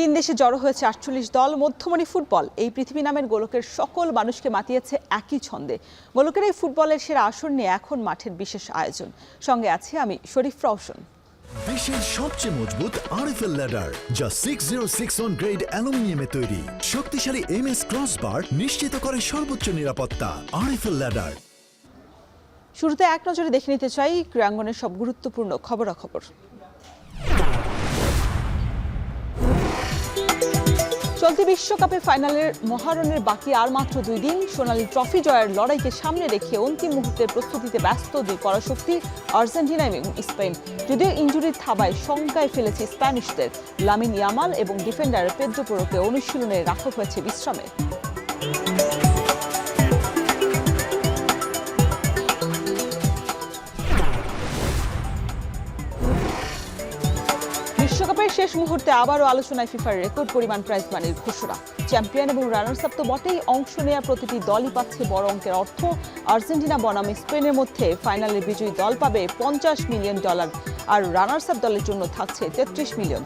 তিন দেশে জড়ো হয়েছে ৪৮ দল। মধ্যমণি ফুটবল এই পৃথিবী নামের গোলকের সকল মানুষকে মাতিয়েছে একই ছন্দে। গোলকের এই ফুটবলের সেরা আসর নিয়ে এখন মাঠের বিশেষ আয়োজন। সঙ্গে আছি আমি শরীফ রওশন। বিশ্বের সবচেয়ে মজবুত আরএফএল ল্যাডার, যা 6061 গ্রেড অ্যালুমিনিয়ামে তৈরি। শক্তিশালী এমএস ক্রসবার নিশ্চিত করে সর্বোচ্চ নিরাপত্তা। RFL ladder. শুরুতে এক নজরে দেখে নিতে চাই ক্রীড়াঙ্গনের সব গুরুত্বপূর্ণ খবরাখবর। চলতি বিশ্বকাপে ফাইনালের মহারণের বাকি আর মাত্র 2 দিন। সোনালী ট্রফি জয়ের লড়াইকে সামনে রেখে অন্তিম মুহূর্তের প্রস্তুতিতে ব্যস্ত দুই পরাশক্তি আর্জেন্টিনা এবং স্পেন। যদিও ইনজুরির থাবায় শঙ্কায় ফেলেছে স্প্যানিশদের। লামিন ইয়ামাল এবং ডিফেন্ডার পেদ্রো পোরোকে অনুশীলনে রাখা হয়েছে বিশ্রামে। বিশ্বকাপের শেষ মুহূর্তে আবারও আলোচনায় ফিফার রেকর্ড পরিমাণ প্রাইজ মানির ঘোষণা। চ্যাম্পিয়ন এবং রানার্স আপ তো বটেই, অংশ নেওয়া প্রতিটি দলই পাচ্ছে বড় অঙ্কের অর্থ। আর্জেন্টিনা বনাম স্পেনের মধ্যে ফাইনালের বিজয়ী দল পাবে $50 মিলিয়ন, আর রানার্স আপ দলের জন্য থাকছে $33 মিলিয়ন।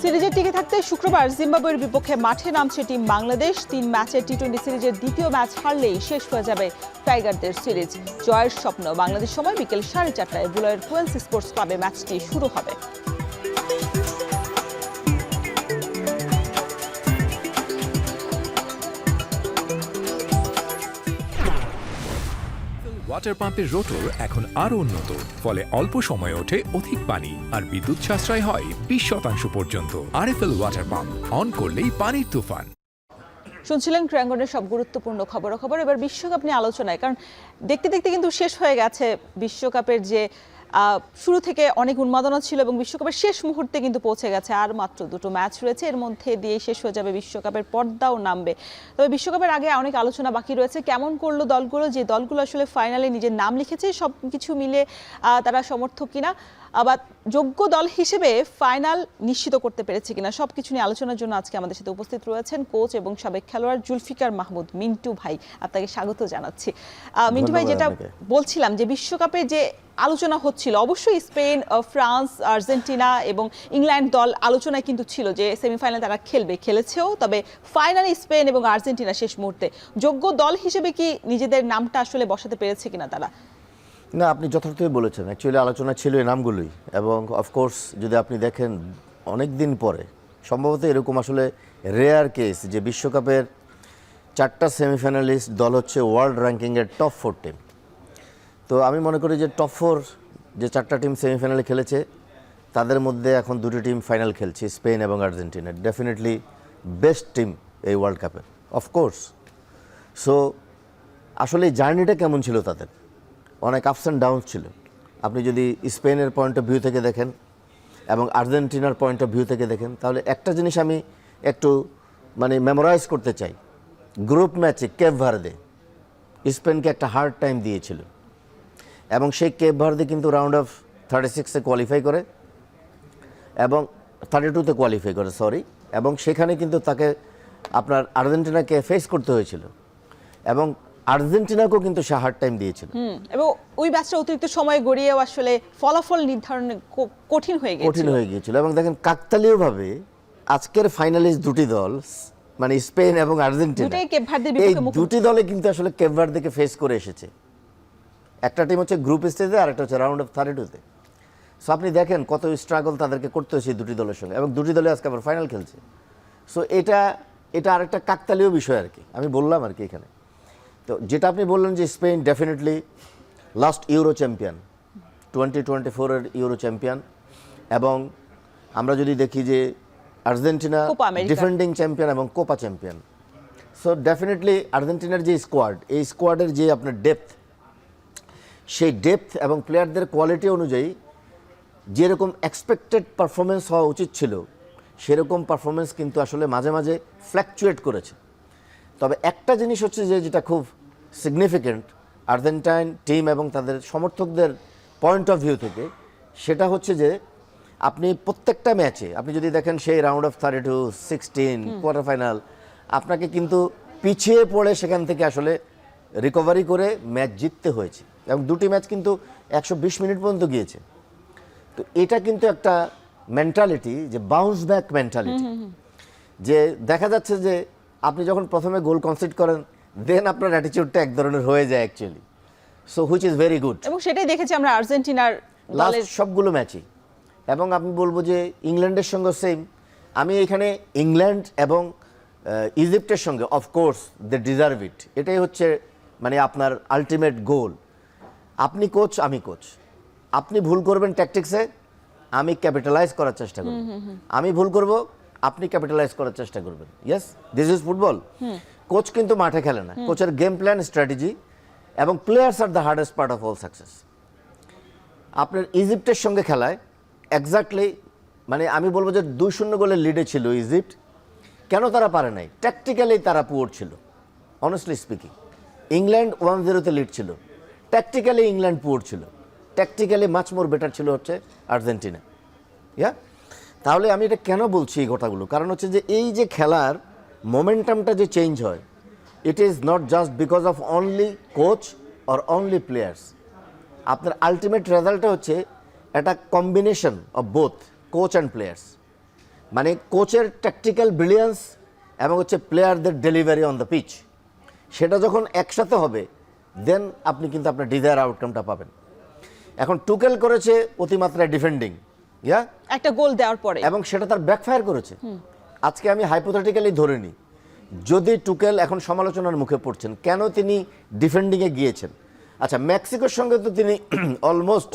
সিরিজে টিকে থাকতে শুক্রবার জিম্বাবুয়ের বিপক্ষে মাঠে নামছে টিম বাংলাদেশ। 3 ম্যাচের টি-20 সিরিজের দ্বিতীয় ম্যাচ হারলেই শেষ হয়ে যাবে টাইগারদের সিরিজ। জয়ের স্বপ্ন। বাংলাদেশ সময় বিকেল 4:30টায় বুলাইয়ের কুয়েন্স স্পোর্টস ক্লাবে ম্যাচটি শুরু হবে। ওয়াটার পাম্পের রোটর এখন আরো উন্নত, ফলে অল্প সময়ে ওঠে অধিক পানি আর বিদ্যুৎ সাশ্রয় হয় 20% পর্যন্ত। আরএফএল ওয়াটার পাম্প, অন করলেই পানির তুফান। শুনছিলেন ক্রীড়াঙ্গনের সব গুরুত্বপূর্ণ খবর। এবার বিশ্বকাপ নিয়ে আলোচনায়, কারণ দেখতে দেখতে কিন্তু শেষ হয়ে গেছে বিশ্বকাপের যে শুরু থেকে অনেক উন্মাদনা ছিল এবং বিশ্বকাপের শেষ মুহূর্তে কিন্তু পৌঁছে গেছে। আর মাত্র 2টো ম্যাচ রয়েছে, এর মধ্যে দিয়ে শেষ হয়ে যাবে বিশ্বকাপের পর্দাও নামবে। তবে বিশ্বকাপের আগে অনেক আলোচনা বাকি রয়েছে। কেমন করলো দলগুলো, যে দলগুলো আসলে ফাইনালে নিজের নাম লিখেছে, সব কিছু মিলে তারা সমর্থক কিনা, আবার যোগ্য দল হিসেবে ফাইনাল নিশ্চিত করতে পেরেছে কিনা, সবকিছু নিয়ে আলোচনার জন্য আজকে আমাদের সাথে উপস্থিত রয়েছেন কোচ এবং সাবেক খেলোয়াড় জুলফিকার মাহমুদ মিন্টু ভাই। আপনাকে স্বাগত জানাচ্ছি। মিন্টু ভাই, যেটা বলছিলাম যে বিশ্বকাপে যে আলোচনা হচ্ছিল, অবশ্যই স্পেন, ফ্রান্স, আর্জেন্টিনা এবং ইংল্যান্ড দল আলোচনায় কিন্তু ছিল যে সেমিফাইনালে তারা খেলেছেও। তবে ফাইনালে স্পেন এবং আর্জেন্টিনা শেষ মুহূর্তে যোগ্য দল হিসেবে কি নিজেদের নামটা আসলে বসাতে পেরেছে কিনা তারা? না, আপনি যথার্থই বলেছেন। অ্যাকচুয়ালি আলোচনা ছিল এই নামগুলোই, এবং অফকোর্স যদি আপনি দেখেন অনেক দিন পরে সম্ভবত এরকম আসলে রেয়ার কেস যে বিশ্বকাপের 4টা সেমিফাইনালিস্ট দল হচ্ছে ওয়ার্ল্ড র্যাঙ্কিংয়ের টপ 4 টিম। তো আমি মনে করি যে টপ 4 যে 4টা টিম সেমিফাইনালে খেলেছে, তাদের মধ্যে এখন 2টি টিম ফাইনাল খেলছে, স্পেন এবং আর্জেন্টিনা। ডেফিনেটলি বেস্ট টিম এই ওয়ার্ল্ড কাপের, অফকোর্স। সো আসলে এই জার্নিটা কেমন ছিল তাদের, অনেক আপস অ্যান্ড ডাউনস ছিল। আপনি যদি স্পেনের পয়েন্ট অফ ভিউ থেকে দেখেন এবং আর্জেন্টিনার পয়েন্ট অফ ভিউ থেকে দেখেন, তাহলে একটা জিনিস আমি একটু মেমোরাইজ করতে চাই। গ্রুপ ম্যাচে কেপ ভার্দে স্পেনকে একটা হার্ড টাইম দিয়েছিল, এবং সেই কেপ ভার্দে কিন্তু রাউন্ড অফ 36-এ কোয়ালিফাই করে এবং 32-তে কোয়ালিফাই করে, এবং সেখানে কিন্তু তাকে আপনার আর্জেন্টিনাকে ফেস করতে হয়েছিল, এবং আর্জেন্টিনাকেও কিন্তু সে হার্ড টাইম দিয়েছিল। এবং ওই ম্যাচটা অতিরিক্ত সময় গড়িয়েও আসলে ফলাফল নির্ধারণ কঠিন হয়ে গিয়েছিল। এবং দেখেন কাকতালীয়ভাবে আজকের ফাইনালিস্ট 2টি দল, মানে স্পেন এবং আর্জেন্টিনা, এই 2টি দলে কিন্তু আসলে কেপ ভার্দেকে ফেস করে এসেছে। একটা টিম হচ্ছে গ্রুপ স্টেজে, আর একটা হচ্ছে রাউন্ড অফ 32-তে। সো আপনি দেখেন কত স্ট্রাগল তাদেরকে করতে হয়েছে 2টি দলের সঙ্গে, এবং 2টি দলে আজকে আবার ফাইনাল খেলছে। সো এটা আরেকটা কাকতালীয় বিষয় আর কি, আমি বললাম আর কি এখানে। তো যেটা আপনি বললেন যে Spain definitely last Euro champion, 2024-এর ইউরো চ্যাম্পিয়ন, এবং আমরা যদি দেখি যে আর্জেন্টিনা ডিফেন্ডিং চ্যাম্পিয়ন এবং কোপা চ্যাম্পিয়ন। সো ডেফিনেটলি আর্জেন্টিনার যে স্কোয়াড, এই স্কোয়াডের যে আপনার ডেপথ, সেই ডেপথ এবং প্লেয়ারদের কোয়ালিটি অনুযায়ী যেরকম এক্সপেক্টেড পারফরমেন্স হওয়া উচিত ছিল, সেরকম পারফরমেন্স কিন্তু আসলে মাঝে মাঝে ফ্ল্যাকচুয়েট করেছে। তবে একটা জিনিস হচ্ছে যেটা খুব সিগনিফিক্যান্ট আর্জেন্টাইন টিম এবং তাদের সমর্থকদের পয়েন্ট অফ ভিউ থেকে, সেটা হচ্ছে যে আপনি প্রত্যেকটা ম্যাচে আপনি যদি দেখেন সেই রাউন্ড অফ 32, 16, কোয়ার্টার ফাইনাল, আপনাকে কিন্তু পিছিয়ে পড়ে সেখান থেকে আসলে রিকভারি করে ম্যাচ জিততে হয়েছে, এবং দুটি ম্যাচ কিন্তু 120 মিনিট পর্যন্ত গিয়েছে। তো এটা কিন্তু একটা মেন্টালিটি, যে বাউন্স ব্যাক মেন্টালিটি, যে দেখা যাচ্ছে যে আপনি যখন প্রথমে গোল কনসিড করেন দেন আপনার অ্যাটিটিউডটা এক ধরনের হয়ে যায় actually, so which is very good. এবং সেটাই দেখেছি আমরা আর্জেন্টিনার লাস্ট সবগুলো ম্যাচই। এবং আমি বলবো যে ইংল্যান্ডের সঙ্গে সেম। আমি এখানে ইংল্যান্ড এবং ইজিপ্টের সঙ্গে অফকোর্স দে ডিজার্ভ ইট, এটাই হচ্ছে মানে আপনার আলটিমেট গোল। আপনি কোচ, আমি কোচ, আপনি ভুল করবেন ট্যাকটিক্সে, আমি ক্যাপিটালাইজ করার চেষ্টা করব, আমি ভুল করব, আপনি ক্যাপিটালাইজ করার চেষ্টা করবেন। Yes, this is football. Coach কিন্তু মাঠে খেলে না, কোচের গেম প্ল্যান, স্ট্র্যাটেজি এবং players are the hardest part of all success. আপনার ইজিপ্টের সঙ্গে খেলায় এক্স্যাক্টলি মানে আমি বলবো যে 2-0 গোলের লিডে ছিল ইজিপ্ট। কেন তারা পারে নাই? ট্যাকটিক্যালি তারা পুয়ার ছিল, অনেস্টলি স্পিকিং। ইংল্যান্ড 1-0 লিড ছিল, ট্যাকটিক্যালি ইংল্যান্ড পুয়ার ছিল, ট্যাকটিক্যালি মাচ মোর বেটার ছিল হচ্ছে আর্জেন্টিনা। ইয়া, তাহলে আমি এটা কেন বলছি এই কথাগুলো? কারণ হচ্ছে যে এই যে খেলার মোমেন্টামটা যে চেঞ্জ হয়, it is not just because of only coach or only players. আপনার আলটিমেট রেজাল্টটা হচ্ছে একটা combination of both coach and players. মানে কোচের ট্যাকটিক্যাল ব্রিলিয়ান্স এবং হচ্ছে প্লেয়ারদের ডেলিভারি অন দ্য পিচ, সেটা যখন একসাথে হবে দেন আপনি কিন্তু আপনার ডিজায়ার আউটকামটা পাবেন। এখন টুকেল করেছে অতিমাত্রায় ডিফেন্ডিং, ইয়া, একটা গোল দেওয়ার পরে, এবং সেটা তার ব্যাকফায়ার করেছে। আজকে আমি হাইপোথেটিক্যালি ধরে নিই, যদি টুকেল এখন সমালোচনার মুখে পড়ছেন কেন তিনি ডিফেন্ডিংয়ে গিয়েছেন। আচ্ছা, মেক্সিকোর সঙ্গে তো তিনি অলমোস্ট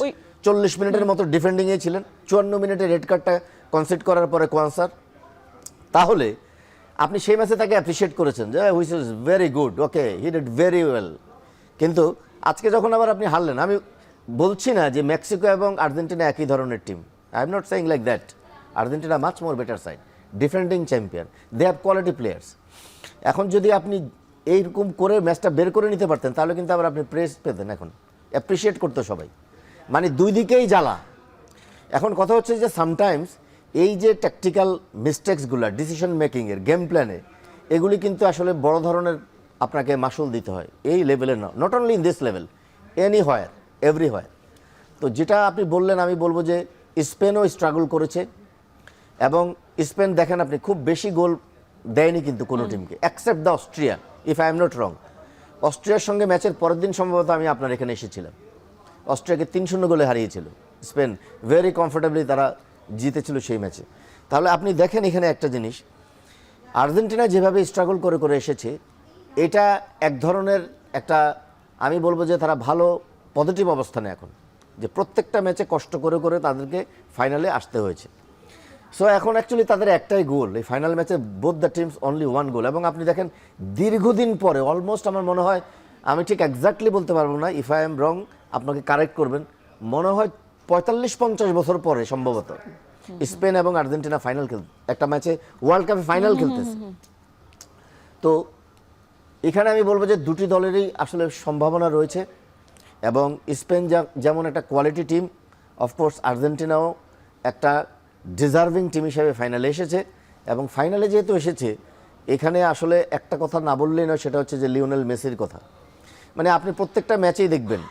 40 মিনিটের মতো ডিফেন্ডিংয়ে ছিলেন, 54 মিনিটে রেড কার্ডটা কনসিড করার পরে কোয়ান্সার। তাহলে আপনি সেই ম্যাচে তাকে অ্যাপ্রিসিয়েট করেছেন যে which is very good, okay, he did very well. কিন্তু আজকে যখন আবার আপনি হারলেন, আমি বলছি না যে মেক্সিকো এবং আর্জেন্টিনা একই ধরনের team, I am not saying like that. Argentina much more better side, defending champion, they have quality players. এখন যদি আপনি এইরকম করে ম্যাচটা বের করে নিতে পারতেন তাহলে কিন্তু আবার আপনি প্রেস পেতেন, এখন অ্যাপ্রিসিয়েট করতো সবাই। মানে দুই দিকেই জ্বালা। এখন কথা হচ্ছে যে সামটাইমস এই যে ট্যাকটিক্যাল মিস্টেক্সগুলো ডিসিশন মেকিংয়ের, গেম প্ল্যানে, এগুলি কিন্তু আসলে বড় ধরনের আপনাকে মাসুল দিতে হয় এই লেভেলে, না, not only in this level, anywhere, everywhere. তো যেটা আপনি বললেন, আমি বলবো যে স্পেনও স্ট্রাগল করেছে। এবং স্পেন দেখেন আপনি খুব বেশি গোল দেয়নি কিন্তু কোনো টিমকে, accept the Austria, if I am not wrong. অস্ট্রিয়ার সঙ্গে ম্যাচের পরের দিন সম্ভবত আমি আপনার এখানে এসেছিলাম, অস্ট্রিয়াকে 3-0 গোলে হারিয়েছিল স্পেন, ভেরি কমফোর্টেবলি তারা জিতেছিল সেই ম্যাচে। তাহলে আপনি দেখেন এখানে একটা জিনিস, আর্জেন্টিনা যেভাবে স্ট্রাগল করে করে এসেছে, এটা এক ধরনের একটা, আমি বলবো যে তারা ভালো পজিটিভ অবস্থানে এখন, যে প্রত্যেকটা ম্যাচে কষ্ট করে করে তাদেরকে ফাইনালে আসতে হয়েছে। সো এখন অ্যাকচুয়ালি তাদের একটাই গোল, এই ফাইনাল ম্যাচে both the teams only one গোল। এবং আপনি দেখেন দীর্ঘদিন পরে, অলমোস্ট আমার মনে হয়, আমি ঠিক এক্স্যাক্টলি বলতে পারবো না, ইফ আই এম রং আপনাকে কারেক্ট করবেন, মনে হয় 45-50 বছর পরে সম্ভবত স্পেন এবং আর্জেন্টিনা ফাইনাল একটা ম্যাচে ওয়ার্ল্ড কাপে ফাইনাল খেলতেছে। তো এখানে আমি বলবো যে দুটি দলেরই আসলে সম্ভাবনা রয়েছে। এবং স্পেন যেমন একটা কোয়ালিটি টিম, অফকোর্স আর্জেন্টিনাও একটা ডিজার্ভিং টিম হিসেবে ফাইনালে এসেছে। এবং ফাইনালে যেহেতু এসেছে, এখানে আসলে একটা কথা না বললেই নয়, সেটা হচ্ছে যে লিওনেল মেসির কথা। মানে আপনি প্রত্যেকটা ম্যাচেই দেখবেন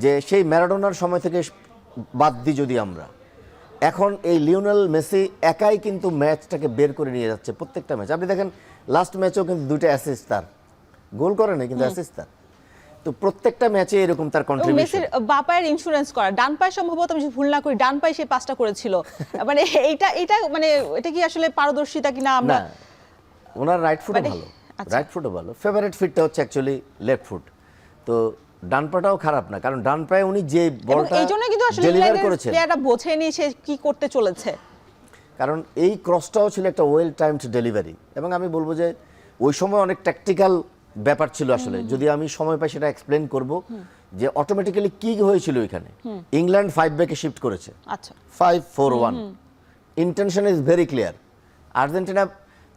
যে সেই ম্যারাডোনার সময় থেকে বাদ দিই যদি আমরা, এখন এই লিওনেল মেসি একাই কিন্তু ম্যাচটাকে বের করে নিয়ে যাচ্ছে প্রত্যেকটা ম্যাচ। আপনি দেখেন লাস্ট ম্যাচেও কিন্তু 2টা অ্যাসিস্ট তার, গোল করে না কিন্তু অ্যাসিস্ট তার। তো প্রত্যেকটা ম্যাচে এরকম তার কন্ট্রিবিউশন। মেসির বাঁ পায়ের ইন্স্যুরেন্স করা, ডান পায়ে সম্ভবত আমি যদি ভুল না করি ডান পায়ে সে পাসটা করেছিল। মানে এটা মানে এটা কি আসলে পারদর্শিতা কিনা আমরা, ওনার রাইট ফুটও ভালো, রাইট ফুটও ভালো, ফেভারিট ফিটটা হচ্ছে অ্যাকচুয়ালি লেফট ফুট। তো ডান পাটাও খারাপ না, কারণ ডান পায়ে উনি যে বলটা ডেলিভার করেছেন, প্লেয়াররা বোঝেনি সে কি করতে চলেছে, কারণ এই ক্রসটাও ছিল একটা ওয়েল টাইমড ডেলিভারি। এবং আমি বলবো যে ওই সময় অনেক ট্যাকটিক্যাল ব্যাপার ছিল আসলে, যদি আমি সময় পাই সেটা এক্সপ্লেন করব যে অটোমেটিক্যালি কি হয়েছিল এখানে। ইংল্যান্ড 5 ব্যাকে শিফট করেছে, আচ্ছা 5-4-1, intention is very clear. Argentina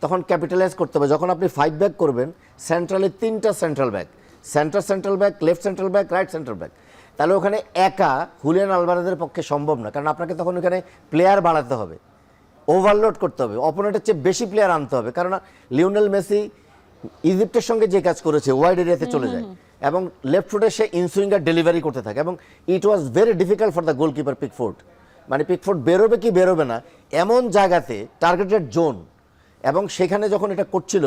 তখন ক্যাপিটালাইজ করতে হবে, যখন আপনি 5 ব্যাক করবেন, সেন্ট্রালে 3টা central back, central back, left central back, right central back. তাহলে ওখানে একা হুলিয়ান আলভারেজের পক্ষে সম্ভব না, কারণ আপনাকে তখন ওখানে প্লেয়ার বাড়াতে হবে, ওভারলোড করতে হবে, অপোনেন্টের চেয়ে বেশি প্লেয়ার আনতে হবে। কারণ লিওনেল মেসি ইজিপ্টের সঙ্গে যে কাজ করেছে, ওয়াইড এরিয়াতে চলে যায়, এবং লেফট ফুটে সে ইনসুইঙ্গার ডেলিভারি করতে থাকে এবং it was very difficult for the goalkeeper Pickford, মানে পিকফোর্ড বেরোবে কি বেরোবে না এমন জায়গাতে টার্গেটেড জোন, এবং সেখানে যখন এটা করছিল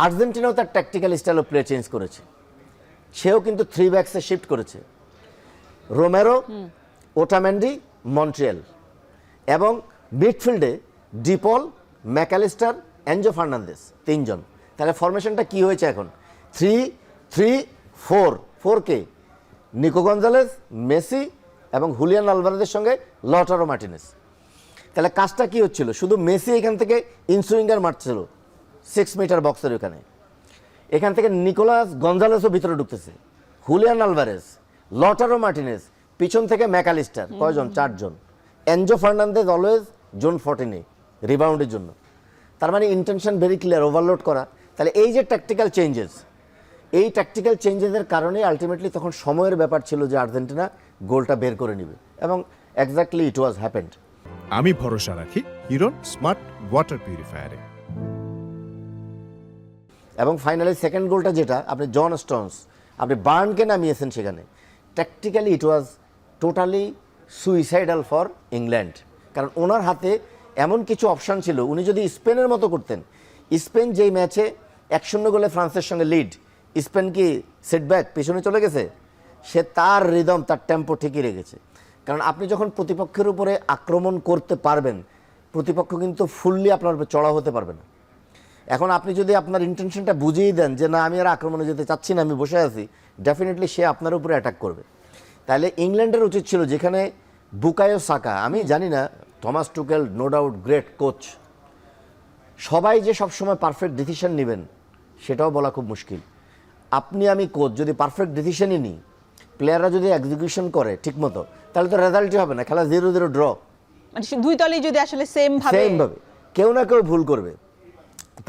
আর্জেন্টিনাও তার tactical style of play change করেছে, সেও কিন্তু 3 ব্যাকসে শিফট করেছে, রোমেরো, ওটামেন্ডি, মন্ট্রিয়াল, এবং মিডফিল্ডে ডিপল, ম্যাকালিস্টার, এনজো ফার্নান্দেস, 3 জন। তাহলে ফরমেশনটা কি হয়েছে এখন? 3-3-4 কে নিকো গঞ্জালেস, মেসি এবং হুলিয়ান আলভারেজের সঙ্গে লটারো মার্টিনেস। তাহলে কাজটা কি হচ্ছিল? শুধু মেসি এখান থেকে ইনসুইঙ্গার মারছিল 6 মিটার বক্সের ওখানে, এখান থেকে নিকোলাস গঞ্জালেসও ভিতরে ঢুকতেছে, হুলিয়ান আলভারেজ, লটারো মার্টিনেস, পিছন থেকে ম্যাকালিস্টার, কয়জন? 4 জন, এনজো ফার্নান্দেজ অলওয়েজ জোন 14 রিবাউন্ডের জন্য। তার মানে ইন্টেনশন ভেরি ক্লিয়ার, ওভারলোড করা। তাহলে এই যে ট্যাকটিক্যাল চেঞ্জেস, এই ট্যাকটিক্যাল চেঞ্জেসের কারণে আলটিমেটলি তখন সময়ের ব্যাপার ছিল যে আর্জেন্টিনা গোলটা বের করে নেবে, এবং এক্স্যাক্টলি ইট ওয়াজ হ্যাপেন্ড। আমি ভরসা রাখি হিরন স্মার্ট ওয়াটার পিউরিফায়ারে। এবং ফাইনালি সেকেন্ড গোলটা যেটা আপনি জন স্টোনস, আপনি বার্নকে নামিয়েছেন সেখানে, tactically it was totally suicidal for England, কারণ ওনার হাতে এমন কিছু অপশান ছিল, উনি যদি স্পেনের মতো করতেন, স্পেন যেই ম্যাচে 1-0 গোলে ফ্রান্সের সঙ্গে লিড, স্পেন কি সেটব্যাক পিছনে চলে গেছে, সে তার রিদম, তার টেম্পো ঠিকই রেখেছে। কারণ আপনি যখন প্রতিপক্ষের উপরে আক্রমণ করতে পারবেন, প্রতিপক্ষ কিন্তু ফুললি আপনার উপরে চড়া হতে পারবে না। এখন আপনি যদি আপনার ইন্টেনশনটা বুঝিয়ে দেন যে না আমি আর আক্রমণে যেতে চাচ্ছি না, আমি বসে আছি, ডেফিনেটলি সে আপনার উপরে অ্যাটাক করবে। তাহলে ইংল্যান্ডের উচিত ছিল, যেখানে বুকায়ো সাকা, আমি জানি না Thomas Tuchel no doubt great coach, সবাই যে সবসময় পারফেক্ট ডিসিশন নেবেন সেটাও বলা খুব মুশকিল। আপনি আমি কোচ যদি পারফেক্ট ডিসিশনই নিই, প্লেয়াররা যদি এক্সিকিউশন করে ঠিকমতো, তাহলে তো রেজাল্টই হবে না, খেলা 0-0 ড্র। মানে দুই দলই যদি আসলে সেম ভাবে কেউ না কেউ ভুল করবে।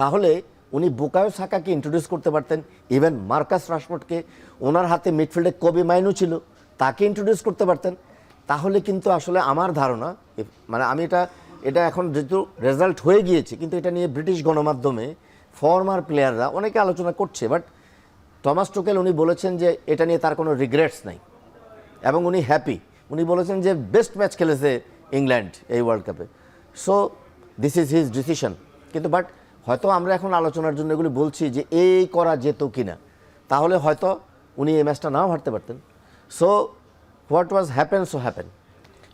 তাহলে উনি বুকায়ো সাকাকে ইন্ট্রোডিউস করতে পারতেন, ইভেন মার্কাস রাশফোর্ডকে, ওনার হাতে মিডফিল্ডে কবি মাইনু ছিল, তাকে ইন্ট্রোডিউস করতে পারতেন। তাহলে কিন্তু আসলে আমার ধারণা, মানে আমি এটা এখন যেহেতু রেজাল্ট হয়ে গিয়েছে, কিন্তু এটা নিয়ে ব্রিটিশ গণমাধ্যমে ফর্মার প্লেয়াররা অনেকে আলোচনা করছে, বাট থমাস টুকেল উনি বলেছেন যে এটা নিয়ে তার কোনো রিগ্রেটস নাই এবং উনি হ্যাপি। উনি বলেছেন যে বেস্ট ম্যাচ খেলেছে ইংল্যান্ড এই ওয়ার্ল্ড কাপে, so this is his decision. কিন্তু বাট হয়তো আমরা এখন আলোচনার জন্য এগুলি বলছি যে এই করা যেত কিনা, তাহলে হয়তো উনি এই ম্যাচটা নাও হারতে পারতেন। So what was happen so happen.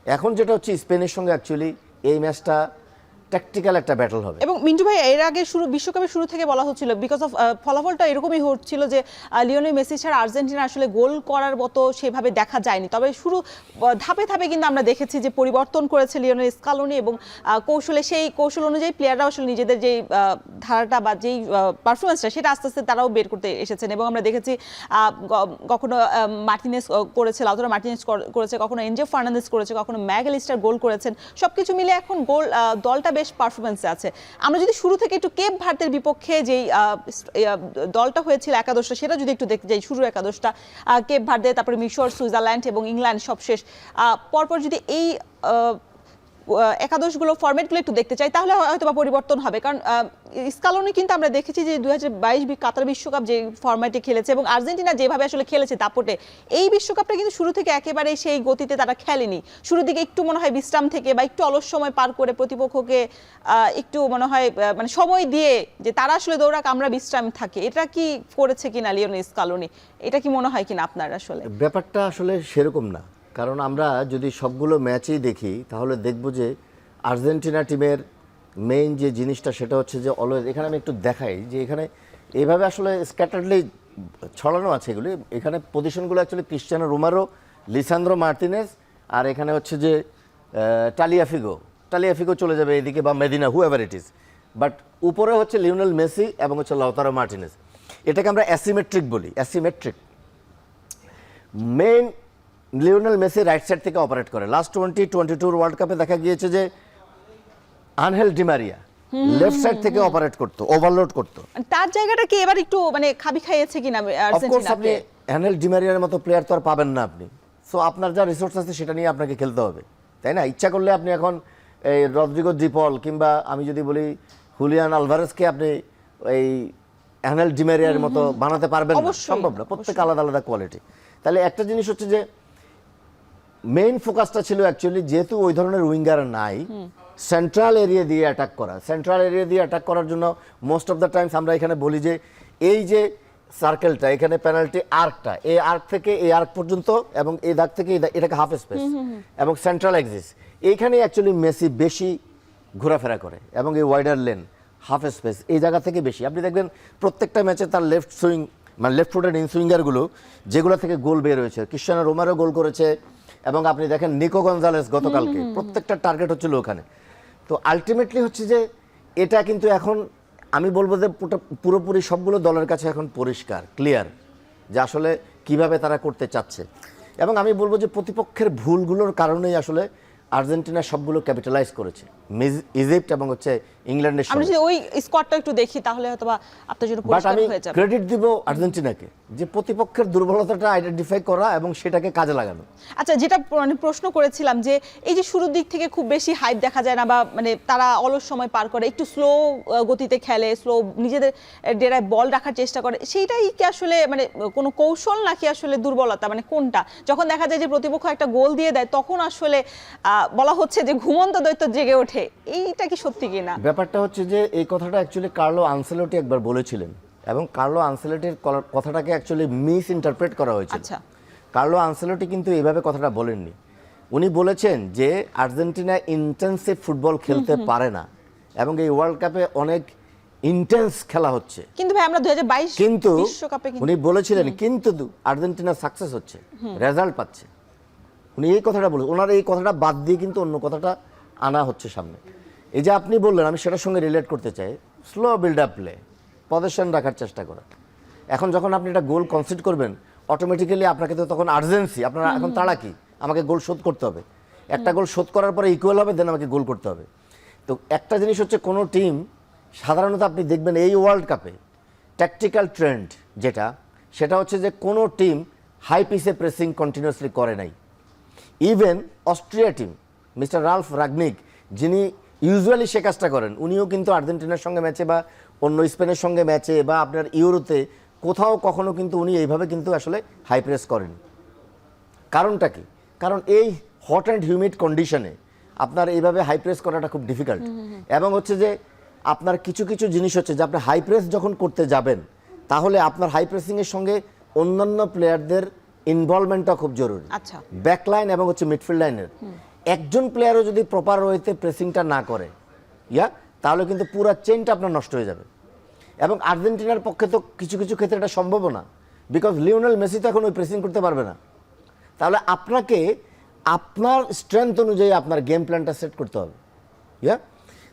এখন যেটা হচ্ছে স্পেনের সঙ্গে অ্যাকচুয়ালি এই ম্যাচটা ট্যাকটিক্যাল একটা ব্যাটল হবে। এবং মিন্টু ভাই, এর আগে বিশ্বকাপের শুরু থেকে বলা হচ্ছিল, বিকজ অফ ফলাফলটা এরকমই হচ্ছিল যে লিওনেল মেসি ছাড়া আর্জেন্টিনা আসলে গোল করার মতো সেভাবে দেখা যায়নি। তবে শুরু ধাপে ধাপে কিন্তু আমরা দেখেছি যে পরিবর্তন করেছে লিওনেল স্কালোনি, এবং সেই কৌশল অনুযায়ী প্লেয়াররা আসলে নিজেদের যেই ধারাটা বা যেই পারফরমেন্সটা সেটা আস্তে আস্তে তারাও বের করতে এসেছেন। এবং আমরা দেখেছি কখনো মার্টিনেস করেছে, লাউতারো মার্টিনেস করেছে, কখনো এনজো ফার্নান্দেজ করেছে, কখনো ম্যাগালিস্টার গোল করেছেন। সবকিছু মিলে এখন দলটা বেশ পারফরমেন্সে আছে। আমরা যদি শুরু থেকে একটু কেপ ভার্দের বিপক্ষে যেই দলটা হয়েছিল একাদশটা, সেটা যদি একটু দেখতে যাই, শুরুর একাদশটা কেপ ভার্দে, তারপরে মিশর, সুইজারল্যান্ড এবং ইংল্যান্ড সবশেষ, পরপর যদি এই একাদশগুলো ফরম্যাটগুলো একটু দেখতে চাই, তাহলে হয়তো বা পরিবর্তন হবে। কারণ স্কালোনি কিন্তু আমরা দেখেছি যে 2022 কাতার বিশ্বকাপ যে ফরম্যাটে খেলেছে এবং আর্জেন্টিনা যেভাবে আসলে খেলেছে দাপটে, এই বিশ্বকাপটা কিন্তু শুরু থেকে একেবারে সেই গতিতে তারা খেলেনি। শুরুর দিকে একটু মনে হয় বিশ্রাম থেকে বা একটু অলস সময় পার করে প্রতিপক্ষকে একটু মনে হয় মানে সময় দিয়ে যে তারা আসলে দৌড়াক, আমরা বিশ্রাম থাকি, এটা কি করেছে কিনা লিওনেল স্কালোনি? এটা কি মনে হয় কিনা আপনার? আসলে ব্যাপারটা আসলে সেরকম না, কারণ আমরা যদি সবগুলো ম্যাচই দেখি তাহলে দেখব যে আর্জেন্টিনা টিমের মেইন যে জিনিসটা সেটা হচ্ছে যে অলওয়েজ, এখানে আমি একটু দেখাই যে এখানে এইভাবে আসলে স্ক্যাটারলি ছড়ানো আছে এগুলি। এখানে পজিশনগুলো actually Cristiano Romero, Lisandro Martinez, আর এখানে হচ্ছে যে টালিয়াফিগো চলে যাবে এদিকে, বা Medina, however it is, but উপরে হচ্ছে লিওনেল মেসি এবং হচ্ছে লাউতারো মার্টিনেজ। এটাকে আমরা অ্যাসিমেট্রিক বলি, asymmetric. Main Lionel Messi right side থেকে অপারেট করে। লাস্ট 2022 ওয়ার্ল্ড কাপে দেখা গিয়েছে যে আনহেল ডিমারিয়া লেফট সাইড থেকে অপারেট করতো, ওভারলোড করতো। তার জায়গাটা কি এবার একটু মানে খাবি খাইয়েছে কিনা আর্জেন্টিনা? আপনি আনহেল ডিমারিয়ার মতো প্লেয়ার তো আর পাবেন না আপনি, সো আপনার যা রিসোর্স আছে সেটা নিয়ে আপনাকে খেলতে হবে, তাই না? ইচ্ছা করলে আপনি এখন এই রদ্রিগো ডিপল কিংবা আমি যদি বলি হুলিয়ান আলভারেজকে আপনি এই অ্যানেল ডিমেরিয়ার মতো বানাতে পারবেন না, অবশ্যই সম্ভব না, প্রত্যেক আলাদা আলাদা কোয়ালিটি। তাহলে একটা জিনিস হচ্ছে যে মেইন ফোকাসটা ছিল অ্যাকচুয়ালি যেহেতু ওই ধরনের উইঙ্গার নাই, সেন্ট্রাল এরিয়া দিয়ে অ্যাটাক করা। সেন্ট্রাল এরিয়া দিয়ে অ্যাটাক করার জন্য মোস্ট অফ দ্য টাইমস আমরা এখানে বলি যে এই যে সার্কেলটা, এখানে পেনাল্টি আর্কটা, এই আর্ক থেকে এই আর্ক পর্যন্ত এবং এই দাগ থেকে এটাকে হাফ স্পেস এবং সেন্ট্রাল এক্সিস, এইখানে অ্যাকচুয়ালি মেসি বেশি ঘোরাফেরা করে এবং এই ওয়াইডার লেন হাফ স্পেস এই জায়গা থেকে বেশি। আপনি দেখবেন প্রত্যেকটা ম্যাচে তার লেফট সুইং মানে লেফট ফুটেড ইনসুইঙ্গারগুলো যেগুলো থেকে গোল বের হয়েছে, ক্রিশ্চিয়ানো রোমেরো গোল করেছে এবং আপনি দেখেন নিকো গঞ্জালেস গতকালকে প্রত্যেকটা টার্গেট হচ্ছিল ওখানে। তো আলটিমেটলি হচ্ছে যে এটা কিন্তু এখন আমি বলবো যে পুরোপুরি সবগুলো দলের কাছে এখন পরিষ্কার ক্লিয়ার যে আসলে কিভাবে তারা করতে চাচ্ছে। এবং আমি বলবো যে প্রতিপক্ষের ভুলগুলোর কারণেই আসলে আর্জেন্টিনা সবগুলো ক্যাপিটালাইজ করেছে, ইজিপ্ট এবং হচ্ছে ইংল্যান্ডের আমরা সঙ্গে। যদি ওই স্কোয়াডটা একটু দেখি তাহলে হয়তোবা আপনার জন্য বাট পরিষ্কার আমি হয়ে যাবে। ক্রেডিট দিব আর্জেন্টিনাকে যে প্রতিপক্ষের দুর্বলতাটা আইডেন্টিফাই করা এবং সেটাকে কাজে লাগানো। আচ্ছা, যেটা মানে প্রশ্ন করেছিলাম যে এই যে শুরুর দিক থেকে খুব বেশি হাইপ দেখা যায় না বা মানে তারা অলস সময় পার করে, একটু স্লো গতিতে খেলে, স্লো নিজেদের ডেরায় বল রাখার চেষ্টা করে, সেইটাই কি আসলে মানে কোনো কৌশল নাকি আসলে দুর্বলতা, মানে কোনটা? যখন দেখা যায় যে প্রতিপক্ষ একটা গোল দিয়ে দেয় তখন আসলে বলা হচ্ছে যে ঘুমন্ত দৈত্য জেগে ওঠে, এইটা কি সত্যি কিনা? ব্যাপারটা হচ্ছে যে এই কথাটা অ্যাকচুয়ালি কার্লো আনসেলোটি একবার বলেছিলেন এবং কার্লো আনসেলোটির কথাটাকে অ্যাকচুয়ালি মিস ইন্টারপ্রেট করা হয়েছিল। আচ্ছা, কার্লো আনসেলোটি কিন্তু এইভাবে কথাটা বলেননি। উনি বলেছেন যে আর্জেন্টিনা ইন্টেন্সিভ ফুটবল খেলতে পারে না এবং এই ওয়ার্ল্ড কাপে অনেক ইন্টেন্স খেলা হচ্ছে। কিন্তু ভাই আমরা 2022 কিন্তু বিশ্বকাপে উনি বলেছিলেন কিন্তু আর্জেন্টিনা সাকসেস হচ্ছে, রেজাল্ট পাচ্ছে। উনি এই কথাটা বলে, ওনার এই কথাটা বাদ দিয়ে কিন্তু অন্য কথাটা আনা হচ্ছে সামনে। এই যে আপনি বললেন, আমি সেটার সঙ্গে রিলেট করতে চাই, slow build up play, position রাখার চেষ্টা করা। এখন যখন আপনি একটা গোল কনসিড করবেন অটোমেটিক্যালি আপনাকে তো তখন আর্জেন্সি, আপনার এখন তাড়া কি, আমাকে গোল শোধ করতে হবে, একটা গোল শোধ করার পরে ইকুয়াল হবে, দেন আমাকে গোল করতে হবে। তো একটা জিনিস হচ্ছে কোনো টিম সাধারণত আপনি দেখবেন এই ওয়ার্ল্ড কাপে ট্যাকটিক্যাল ট্রেন্ড যেটা, সেটা হচ্ছে যে কোনো টিম হাই পিসে প্রেসিং কন্টিনিউয়াসলি করে নাই। Even Austria team, mister Ralph Rangnick, যিনি ইউজুয়ালি সে কাজটা করেন, উনিও কিন্তু আর্জেন্টিনার সঙ্গে ম্যাচে বা অন্য স্পেনের সঙ্গে ম্যাচে বা আপনার ইউরোতে কোথাও কখনো কিন্তু উনি এইভাবে কিন্তু আসলে হাই প্রেস করেন। কারণটা কি? কারণ এই হট অ্যান্ড হিউমিড কন্ডিশনে আপনার এইভাবে হাই প্রেস করাটা খুব ডিফিকাল্ট। এবং হচ্ছে যে আপনার কিছু কিছু জিনিস হচ্ছে যে আপনি হাই প্রেস যখন করতে যাবেন তাহলে আপনার হাই প্রেসিংয়ের সঙ্গে অন্যান্য প্লেয়ারদের ইনভলভমেন্টটা খুব জরুরি। আচ্ছা, ব্যাকলাইন এবং হচ্ছে মিডফিল্ড লাইনের একজন প্লেয়ারও যদি প্রপার ওয়েতে প্রেসিংটা না করে তাহলে কিন্তু পুরো চেইনটা আপনার নষ্ট হয়ে যাবে। এবং আর্জেন্টিনার পক্ষে তো কিছু কিছু ক্ষেত্রে এটা সম্ভব না, বিকজ লিওনেল মেসি তো এখন ওই প্রেসিং করতে পারবে না। তাহলে আপনাকে আপনার স্ট্রেংথ অনুযায়ী আপনার গেম প্ল্যানটা সেট করতে হবে।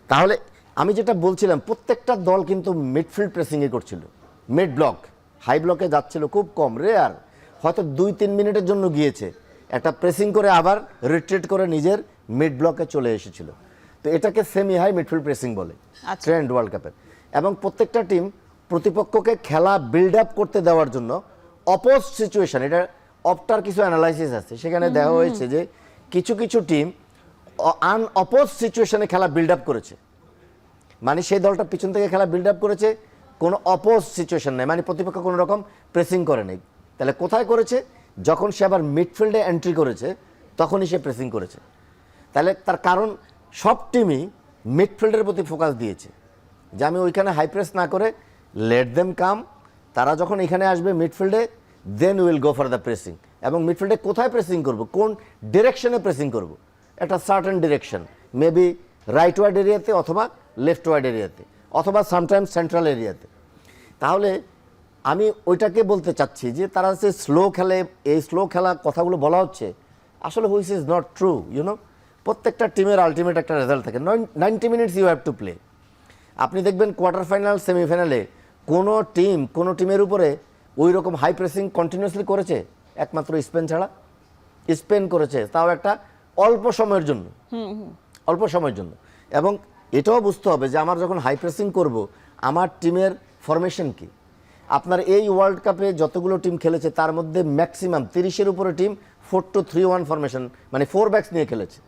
তাহলে আমি যেটা বলছিলাম, প্রত্যেকটা দল কিন্তু মিডফিল্ড প্রেসিংয়ে করছিল, মিড ব্লক হাই ব্লকে যাচ্ছিল খুব কম, রেয়ার হয়তো 2-3 মিনিটের জন্য গিয়েছে, একটা প্রেসিং করে আবার রিট্রিট করে নিজের মিড ব্লকে চলে এসেছিল। তো এটাকে সেমি হাই মিডফিল্ড প্রেসিং বলে ট্রেন্ড ওয়ার্ল্ড কাপের। এবং প্রত্যেকটা টিম প্রতিপক্ষকে খেলা বিল্ড আপ করতে দেওয়ার জন্য অপোজ সিচুয়েশন, এটা অপটার কিছু অ্যানালাইসিস আছে, সেখানে দেওয়া হয়েছে যে কিছু কিছু টিম অপোজ সিচুয়েশনে খেলা বিল্ড আপ করেছে, মানে সেই দলটা পিছন থেকে খেলা বিল্ড আপ করেছে, কোনো অপোজ সিচুয়েশন নেই, মানে প্রতিপক্ষ কোনো রকম প্রেসিং করে নেই। তাহলে কোথায় করেছে? যখন সে আবার মিডফিল্ডে এন্ট্রি করেছে তখনই সে প্রেসিং করেছে। তাহলে তার কারণ সব টিমই মিডফিল্ডের প্রতি ফোকাস দিয়েছে যে আমি ওইখানে হাই প্রেস না করে লেট দেম কাম, তারা যখন এখানে আসবে মিডফিল্ডে then will go for the pressing. এবং মিডফিল্ডে কোথায় প্রেসিং করব, কোন ডিরেকশনে প্রেসিং করব, একটা certain direction, maybe right ward এরিয়াতে অথবা লেফট ওয়ার্ড এরিয়াতে অথবা সামটাইমস সেন্ট্রাল এরিয়াতে। তাহলে আমি ওইটাকে বলতে চাচ্ছি যে তারা যে স্লো খেলে, এই স্লো খেলা কথাগুলো বলা হচ্ছে আসলে হুইচ ইজ নট ট্রু। প্রত্যেকটা টিমের আলটিমেট একটা রেজাল্ট থাকে, 90 minutes you have to play. আপনি দেখবেন কোয়ার্টার ফাইনাল সেমিফাইনালে কোনো টিমের উপরে ওই রকম হাই প্রেসিং কন্টিনিউয়াসলি করেছে একমাত্র স্পেন ছাড়া। স্পেন করেছে, তাও একটা অল্প সময়ের জন্য, অল্প সময়ের জন্য। এবং এটাও বুঝতে হবে যে আমার যখন হাই প্রেসিং করব আমার টিমের ফরমেশন কি। আপনার এই ওয়ার্ল্ড কাপে যতগুলো টিম খেলেছে তার মধ্যে ম্যাক্সিমাম 30-এর উপরে টিম 4-2-3-1 ফরমেশন, মানে 4 ব্যাকস নিয়ে খেলেছে,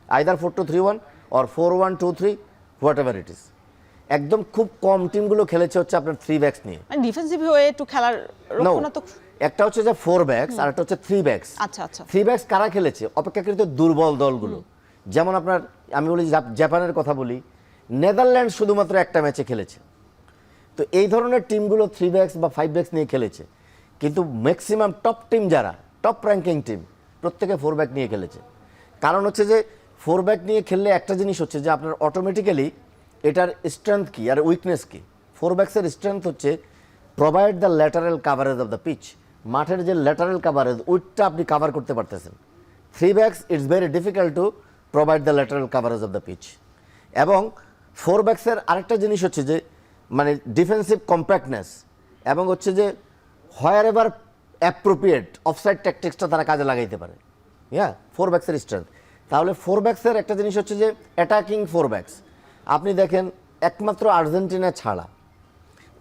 either 4-2-3-1 or 4-1-2-3, what ever it is. একদম খুব কম টিমগুলো খেলেছে হচ্ছে আপনার 3 ব্যাকস নিয়ে। মানে ডিফেন্সিভ হয়ে একটু খেলার রক্ষণাত্মক। একটা হচ্ছে যে 4 ব্যাকস আর একটা হচ্ছে 3 ব্যাকস। আচ্ছা আচ্ছা। 3 ব্যাকস কারা খেলেছে? অপেক্ষাকৃত দুর্বল দলগুলো, যেমন আপনার আমি বলি জাপানের কথা বলি, নেদারল্যান্ড শুধুমাত্র একটা ম্যাচে খেলেছে। তো এই ধরনের টিমগুলো 3 ব্যাকস বা 5 ব্যাকস নিয়ে খেলেছে, কিন্তু ম্যাক্সিমাম টপ টিম যারা টপ র্যাঙ্কিং টিম প্রত্যেকে 4 ব্যাক নিয়ে খেলেছে। কারণ হচ্ছে যে 4 ব্যাক নিয়ে খেললে একটা জিনিস হচ্ছে যে আপনার অটোমেটিক্যালি এটার স্ট্রেংথ কি আর উইকনেস কি। 4 ব্যাকসের স্ট্রেংথ হচ্ছে provide the lateral coverage of the pitch, মাঠের যে ল্যাটারাল কাভারেজ ওইটা আপনি কাভার করতে পারতেছেন। 3 backs it's very difficult to provide the lateral coverage of the pitch. এবং 4 ব্যাকসের আরেকটা জিনিস হচ্ছে যে মানে ডিফেন্সিভ কম্প্যাক্টনেস, এবং হচ্ছে যে হোয়ার এভার অ্যাপ্রোপ্রিয়েট অফসাইড ট্যাকটিক্সটা তারা কাজে লাগাইতে পারে। 4 ব্যাকসের স্ট্রেংথ। তাহলে 4 ব্যাকসের একটা জিনিস হচ্ছে যে অ্যাটাকিং 4 ব্যাকস। আপনি দেখেন একমাত্র আর্জেন্টিনা ছাড়া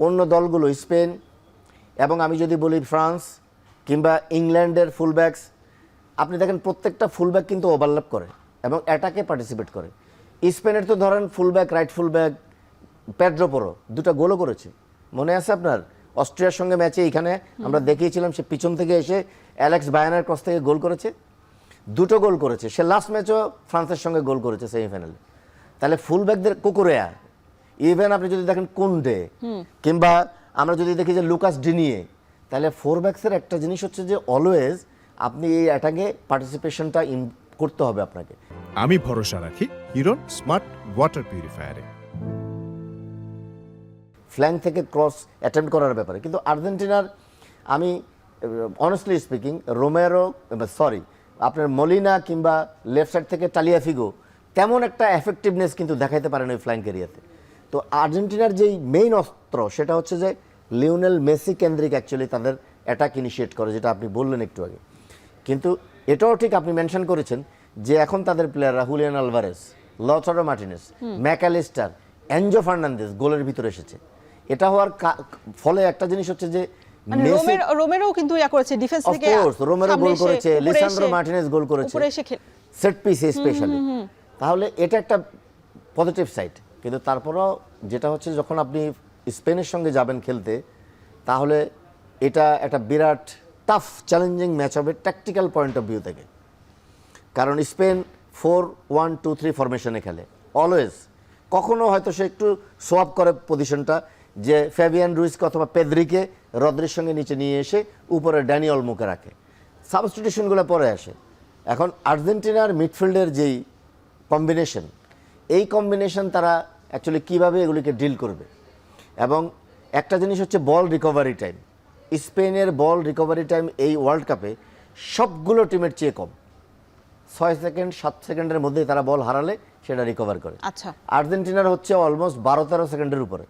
অন্য দলগুলো স্পেন এবং আমি যদি বলি ফ্রান্স কিংবা ইংল্যান্ডের ফুলব্যাকস, আপনি দেখেন প্রত্যেকটা ফুলব্যাক কিন্তু ওভারল্যাপ করে এবং অ্যাটাকে পার্টিসিপেট করে। স্পেনের তো ধরেন ফুলব্যাক, রাইট ফুলব্যাক পেড্রো পোরো 2টা গোলও করেছে, মনে আছে আপনার? অস্ট্রিয়ার সঙ্গে ম্যাচে এখানে আমরা দেখিয়েছিলাম, সে পিছন থেকে এসে অ্যালেক্স বায়ানার ক্রস থেকে গোল করেছে, 2টো গোল করেছে। সে লাস্ট ম্যাচও ফ্রান্সের সঙ্গে গোল করেছে সেমিফাইনালে। তাহলে ফুলব্যাকদের কুকুরেয়া, ইভেন আপনি যদি দেখেন কুন্ডে কিংবা আমরা যদি দেখি যে লুকাস ডিনিয়ে, তাহলে 4 ব্যাকসের একটা জিনিস হচ্ছে যে অলওয়েজ আপনি এই অ্যাটাকে পার্টিসিপেশনটা করতে হবে আপনাকে। আমি ভরসা রাখি হিরন স্মার্ট ওয়াটার পিউরিফায়ারে। ফ্ল্যাঙ্ক থেকে ক্রস অ্যাটেম্প্ট করার ব্যাপারে কিন্তু আর্জেন্টিনার আমি অনেস্টলি স্পিকিং আপনার মলিনা কিংবা লেফট সাইড থেকে টালিয়াফিগো তেমন একটা এফেক্টিভনেস কিন্তু দেখাইতে পারেন ওই ফ্ল্যাঙ্ক এরিয়াতে। তো আর্জেন্টিনার যেই মেইন অস্ত্র সেটা হচ্ছে যে লিওনেল মেসি কেন্দ্রিক অ্যাকচুয়ালি তাদের অ্যাটাক ইনিশিয়েট করে, যেটা আপনি বললেন একটু আগে। কিন্তু এটাও ঠিক আপনি মেনশন করেছেন যে এখন তাদের প্লেয়াররা Julian Alvarez, Lautaro Martinez, Mac Allister, Enzo Fernandez গোলের ভিতরে এসেছে। এটা হওয়ার ফলে একটা জিনিস হচ্ছে যে রোমেরো কিন্তু ইয়া করেছে ডিফেন্স থেকে, রোমেরো গোল করেছে, লিসান্দ্রো মার্টিনেজ গোল করেছে সেট পিসে স্পেশালি। তাহলে এটা একটা পজিটিভ সাইড। কিন্তু তারপরও যেটা হচ্ছে যখন আপনি স্পেনের সঙ্গে যাবেন খেলতে, তাহলে এটা একটা বিরাট টাফ চ্যালেঞ্জিং ম্যাচ হবে ট্যাকটিক্যাল পয়েন্ট অফ ভিউ থেকে। কারণ স্পেন 4-1-2-3 ফরমেশনে খেলে অলওয়েজ। কখনো হয়তো সে একটু সোয়াপ করে পজিশনটা, যে ফ্যাবিয়ান রুইসকে অথবা পেদ্রিকে রদ্রির সঙ্গে নিচে নিয়ে এসে উপরে ড্যানি অলমোকে রাখে, সাবস্টিটিউশনগুলো পরে আসে। এখন আর্জেন্টিনার মিডফিল্ডের যেই কম্বিনেশন, এই কম্বিনেশন তারা অ্যাকচুয়ালি কীভাবে এগুলিকে ডিল করবে। এবং একটা জিনিস হচ্ছে বল রিকভারি টাইম। স্পেনের বল রিকভারি টাইম এই ওয়ার্ল্ড কাপে সবগুলো টিমের চেয়ে কম। 6 সেকেন্ড 7 সেকেন্ডের মধ্যে তারা বল হারালে সেটা রিকভার করে। আচ্ছা, আর্জেন্টিনার হচ্ছে অলমোস্ট 12-13 সেকেন্ডের উপরে,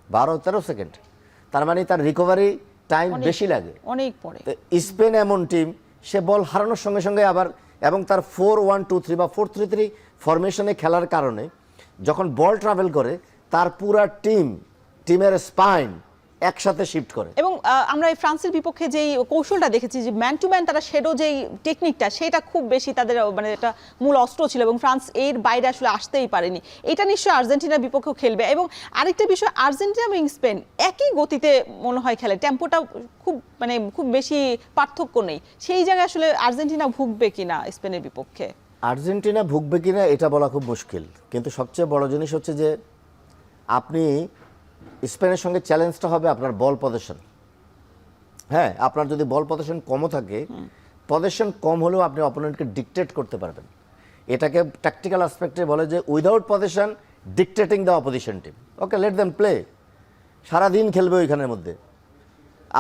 12-13 সেকেন্ড। তার মানে তার রিকভারি টাইম বেশি লাগে, অনেক পরে। স্পেন এমন টিম, সে বল হারানোর সঙ্গে সঙ্গে আবার, এবং তার 4-1-2-3 বা 4-3-3 ফরমেশনে খেলার কারণে যখন বল ট্রাভেল করে তার পুরা টিমের স্পাইন একসাথে শিফট করে। এবং আমরা এই ফ্রান্সের বিপক্ষে যেই কৌশলটা দেখেছি যে ম্যান টু ম্যান তারা শেডো যেই টেকনিকটা, সেটা খুব বেশি তাদের মানে এটা মূল অস্ত্র ছিল এবং ফ্রান্স এর বাইরে আসলে আসতেই পারেনি। এটা নিশ্চয়ই আর্জেন্টিনার বিপক্ষেও খেলবে। এবং আরেকটা বিষয়, আর্জেন্টিনা এবং স্পেন একই গতিতে মনে হয় খেলে, টেম্পোটা খুব বেশি পার্থক্য নেই। সেই জায়গায় আসলে আর্জেন্টিনা ভুগবে কিনা স্পেনের বিপক্ষে? আর্জেন্টিনা ভুগবে কিনা এটা বলা খুব মুশকিল। কিন্তু সবচেয়ে বড় জিনিস হচ্ছে যে আপনি স্পেনের সঙ্গে চ্যালেঞ্জটা হবে আপনার বল পজিশন। হ্যাঁ, আপনার যদি বল পজিশন কমও থাকে, পজিশন কম হলেও আপনি অপোনেন্টকে ডিকটেট করতে পারবেন। এটাকে ট্যাকটিক্যাল অ্যাসপেক্টে বলে যে without position dictating the opposition team. Okay, let them play. সারাদিন খেলবে ওইখানের মধ্যে,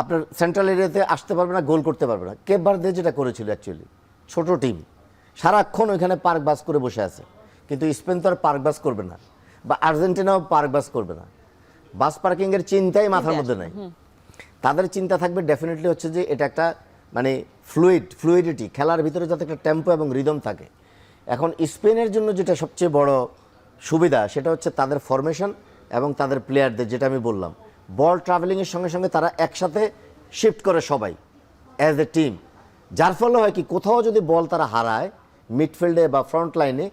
আপনার সেন্ট্রাল এরিয়াতে আসতে পারবে না, গোল করতে পারবে না। কেপ ভার্দে যেটা করেছিল অ্যাকচুয়ালি, ছোট টিম সারাক্ষণ ওইখানে পার্ক বাস করে বসে আছে। কিন্তু স্পেন তো আর পার্ক বাস করবে না, বা আর্জেন্টিনাও পার্ক বাস করবে না। বাস পার্কিংয়ের চিন্তাই মাথার মধ্যে নাই। তাদের চিন্তা থাকবে ডেফিনেটলি হচ্ছে যে এটা একটা মানে ফ্লুইডিটি, খেলার ভিতরে যাতে একটা টেম্পো এবং রিদম থাকে। এখন স্পেনের জন্য যেটা সবচেয়ে বড় সুবিধা সেটা হচ্ছে তাদের ফরমেশন এবং তাদের প্লেয়ারদের, যেটা আমি বললাম, বল ট্রাভেলিংয়ের সঙ্গে সঙ্গে তারা একসাথে শিফট করে সবাই অ্যাজ এ টিম। যার ফলে হয় কি, কোথাও যদি বল তারা হারায় মিডফিল্ডে বা ফ্রন্ট লাইনে,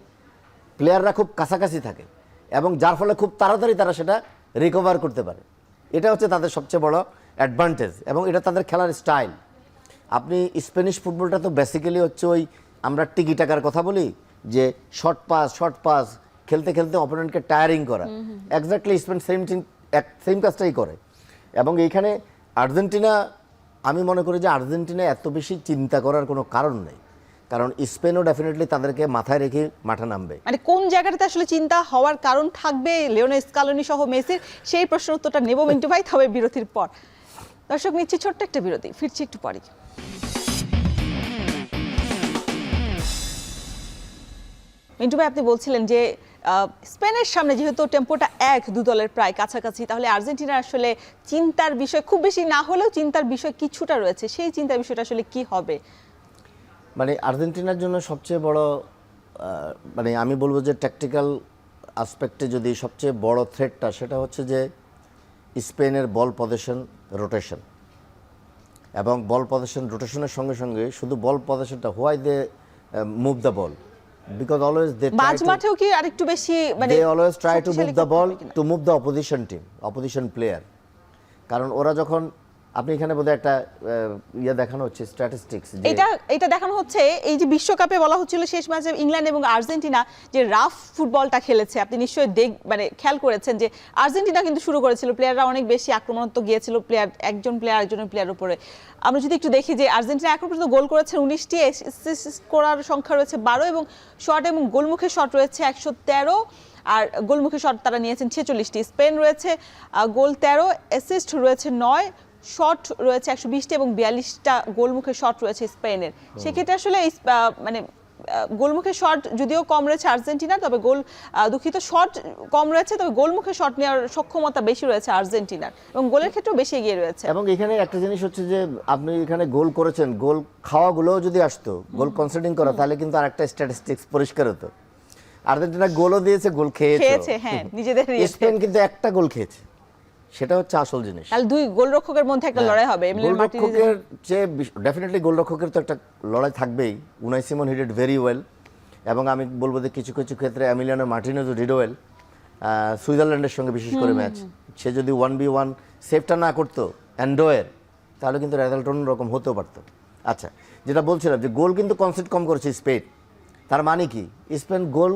প্লেয়াররা খুব কাছাকাছি থাকে এবং যার ফলে খুব তাড়াতাড়ি তারা সেটা রিকভার করতে পারে। এটা হচ্ছে তাদের সবচেয়ে বড় অ্যাডভান্টেজ এবং এটা তাদের খেলার স্টাইল। আপনি স্প্যানিশ ফুটবলটা তো বেসিক্যালি হচ্ছে ওই আমরা টিকি টাকার কথা বলি যে শর্ট পাস খেলতে খেলতে অপোনেন্টকে টায়ারিং করা, এক্স্যাক্টলি স্পেন সেম কাজটাই করে। এবং এইখানে আর্জেন্টিনা, আমি মনে করি যে আর্জেন্টিনা এত বেশি চিন্তা করার কোনো কারণ নেই, কারণ স্পেনও ডেফিনেটলি তাদেরকে মাথায় রেখে মাঠে নামবে। মানে কোন জায়গাটাতে আসলে চিন্তা হওয়ার কারণ থাকবে লিওনেল স্কালোনি সহ মেসির, সেই প্রশ্নের উত্তরটা নেব মিন্টু ভাই, তবে বিরতির পর। দর্শক, নিচ্ছি ছোট্ট একটা বিরতি, ফিরছি একটু পরে। মিন্টু ভাই, আপনি বলছিলেন যে স্পেনের সামনে যেহেতু টেম্পোটা দু দলের প্রায় কাছাকাছি, তাহলে আর্জেন্টিনার আসলে চিন্তার বিষয় খুব বেশি না হলেও চিন্তার বিষয় কিছুটা রয়েছে, সেই চিন্তার বিষয়টা আসলে কি হবে? মানে আর্জেন্টিনার জন্য সবচেয়ে বড় মানে আমি বলবো যে ট্যাকটিক্যাল আসপেক্টে যদি সবচেয়ে বড় থ্রেটটা, সেটা হচ্ছে যে স্পেনের বল পজিশন রোটেশন। এবং বল পজিশন রোটেশনের সঙ্গে সঙ্গে শুধু বল পজিশনটা, why they move the ball, because always they মাঝ মাঠেও কি আরেকটু বেশি, মানে they always try to move the ball to move the opposition team, opposition player. কারণ ওরা যখন, আপনি এখানে বোধহয় একটা দেখানো হচ্ছে স্ট্যাটিস্টিক্স, এটা দেখানো হচ্ছে এই যে বিশ্বকাপে বলা হচ্ছিল শেষ ম্যাচে ইংল্যান্ড এবং আর্জেন্টিনা যে রাফ ফুটবলটা খেলেছে, আপনি নিশ্চয়ই মানে খেয়াল করেছেন যে আর্জেন্টিনা কিন্তু শুরু করেছিল, প্লেয়াররা অনেক বেশি আক্রমণাত্মক গিয়েছিল, একজন প্লেয়ার আরেকজনের প্লেয়ার উপরে। আমরা যদি একটু দেখি যে আর্জেন্টিনা এখন পর্যন্ত গোল করেছে 19টি, অ্যাসিস্ট করার সংখ্যা রয়েছে 12, এবং শট এবং গোলমুখে শট রয়েছে 113, আর গোলমুখী শট তারা নিয়েছেন 46টি। স্পেন রয়েছে গোল 13, অ্যাসিস্ট রয়েছে 9, শট রয়েছে 120টি এবং 42টা গোলমুখে শট রয়েছে স্পেনের। সেক্ষেত্রে আসলে মানে গোলমুখে শট যদিও কম রয়েছে আর্জেন্টিনার, তবে শট কম রয়েছে, তবে গোলমুখে শট নেওয়ার সক্ষমতা বেশি রয়েছে আর্জেন্টিনার, এবং গোলের ক্ষেত্রেও বেশি এগিয়ে রয়েছে। এবং এখানে একটা জিনিস হচ্ছে যে আপনি এখানে গোল করেছেন, গোল খাওয়াগুলোও যদি আসতো, গোল কনসিডিং করা, তাহলে কিন্তু আরেকটা স্ট্যাটিস্টিক্স পরিষ্কার হতো। আর্জেন্টিনা গোলও দিয়েছে, গোল খেয়েছে, হ্যাঁ, নিজেদের। স্পেন কিন্তু একটা গোল খেয়েছে, সেটা হচ্ছে আসল জিনিস। তাহলে দুই গোলরক্ষকের মধ্যে একটা লড়াই হবে। গোলরক্ষকের যে ডেফিনেটলি গোলরক্ষকের তো একটা লড়াই থাকবেই। Unai Simon he did very well, এবং আমি বলবো যে কিছু কিছু ক্ষেত্রে এমিলিয়ানো মার্টিনেজও ডিড ওয়েল। সুইজারল্যান্ডের সঙ্গে বিশেষ করে ম্যাচ, সে যদি 1v1 সেভটা না করতো অ্যান্ডোয়ের, তাহলে কিন্তু রেজাল্ট অন্যরকম হতেও পারতো। আচ্ছা, যেটা বলছিলাম যে গোল কিন্তু কনসিড কম করেছে স্পেন, তার মানে কি স্পেন গোল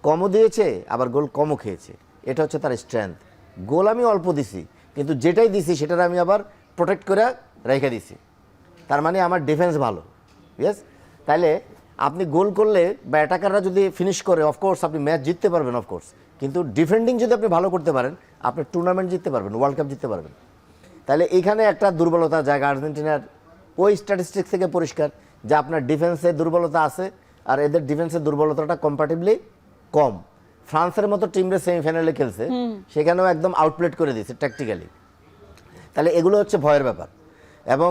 কমও দিয়েছে আবার গোল কমও খেয়েছে, এটা হচ্ছে তার স্ট্রেংথ। গোল আমি অল্প দিছি, কিন্তু যেটাই দিছি সেটার আমি আবার প্রোটেক্ট করে রেখে দিছি, তার মানে আমার ডিফেন্স ভালো। ইয়েস, তাহলে আপনি গোল করলে বা অ্যাটাকাররা যদি ফিনিশ করে, অফকোর্স আপনি ম্যাচ জিততে পারবেন, অফকোর্স, কিন্তু ডিফেন্ডিং যদি আপনি ভালো করতে পারেন, আপনি টুর্নামেন্ট জিততে পারবেন, ওয়ার্ল্ড কাপ জিততে পারবেন। তাহলে এইখানে একটা দুর্বলতার জায়গা আর্জেন্টিনার ওই স্ট্যাটিস্টিক্স থেকে পরিষ্কার যে আপনার ডিফেন্সে দুর্বলতা আছে, আর এদের ডিফেন্সের দুর্বলতাটা কম্পারেটিভলি কম। ফ্রান্সের মতো টিমরে সেমিফাইনালে খেলছে, সেখানেও একদম আউটপ্লেট করে দিয়েছে ট্যাকটিক্যালি। তাহলে এগুলো হচ্ছে ভয়ের ব্যাপার। এবং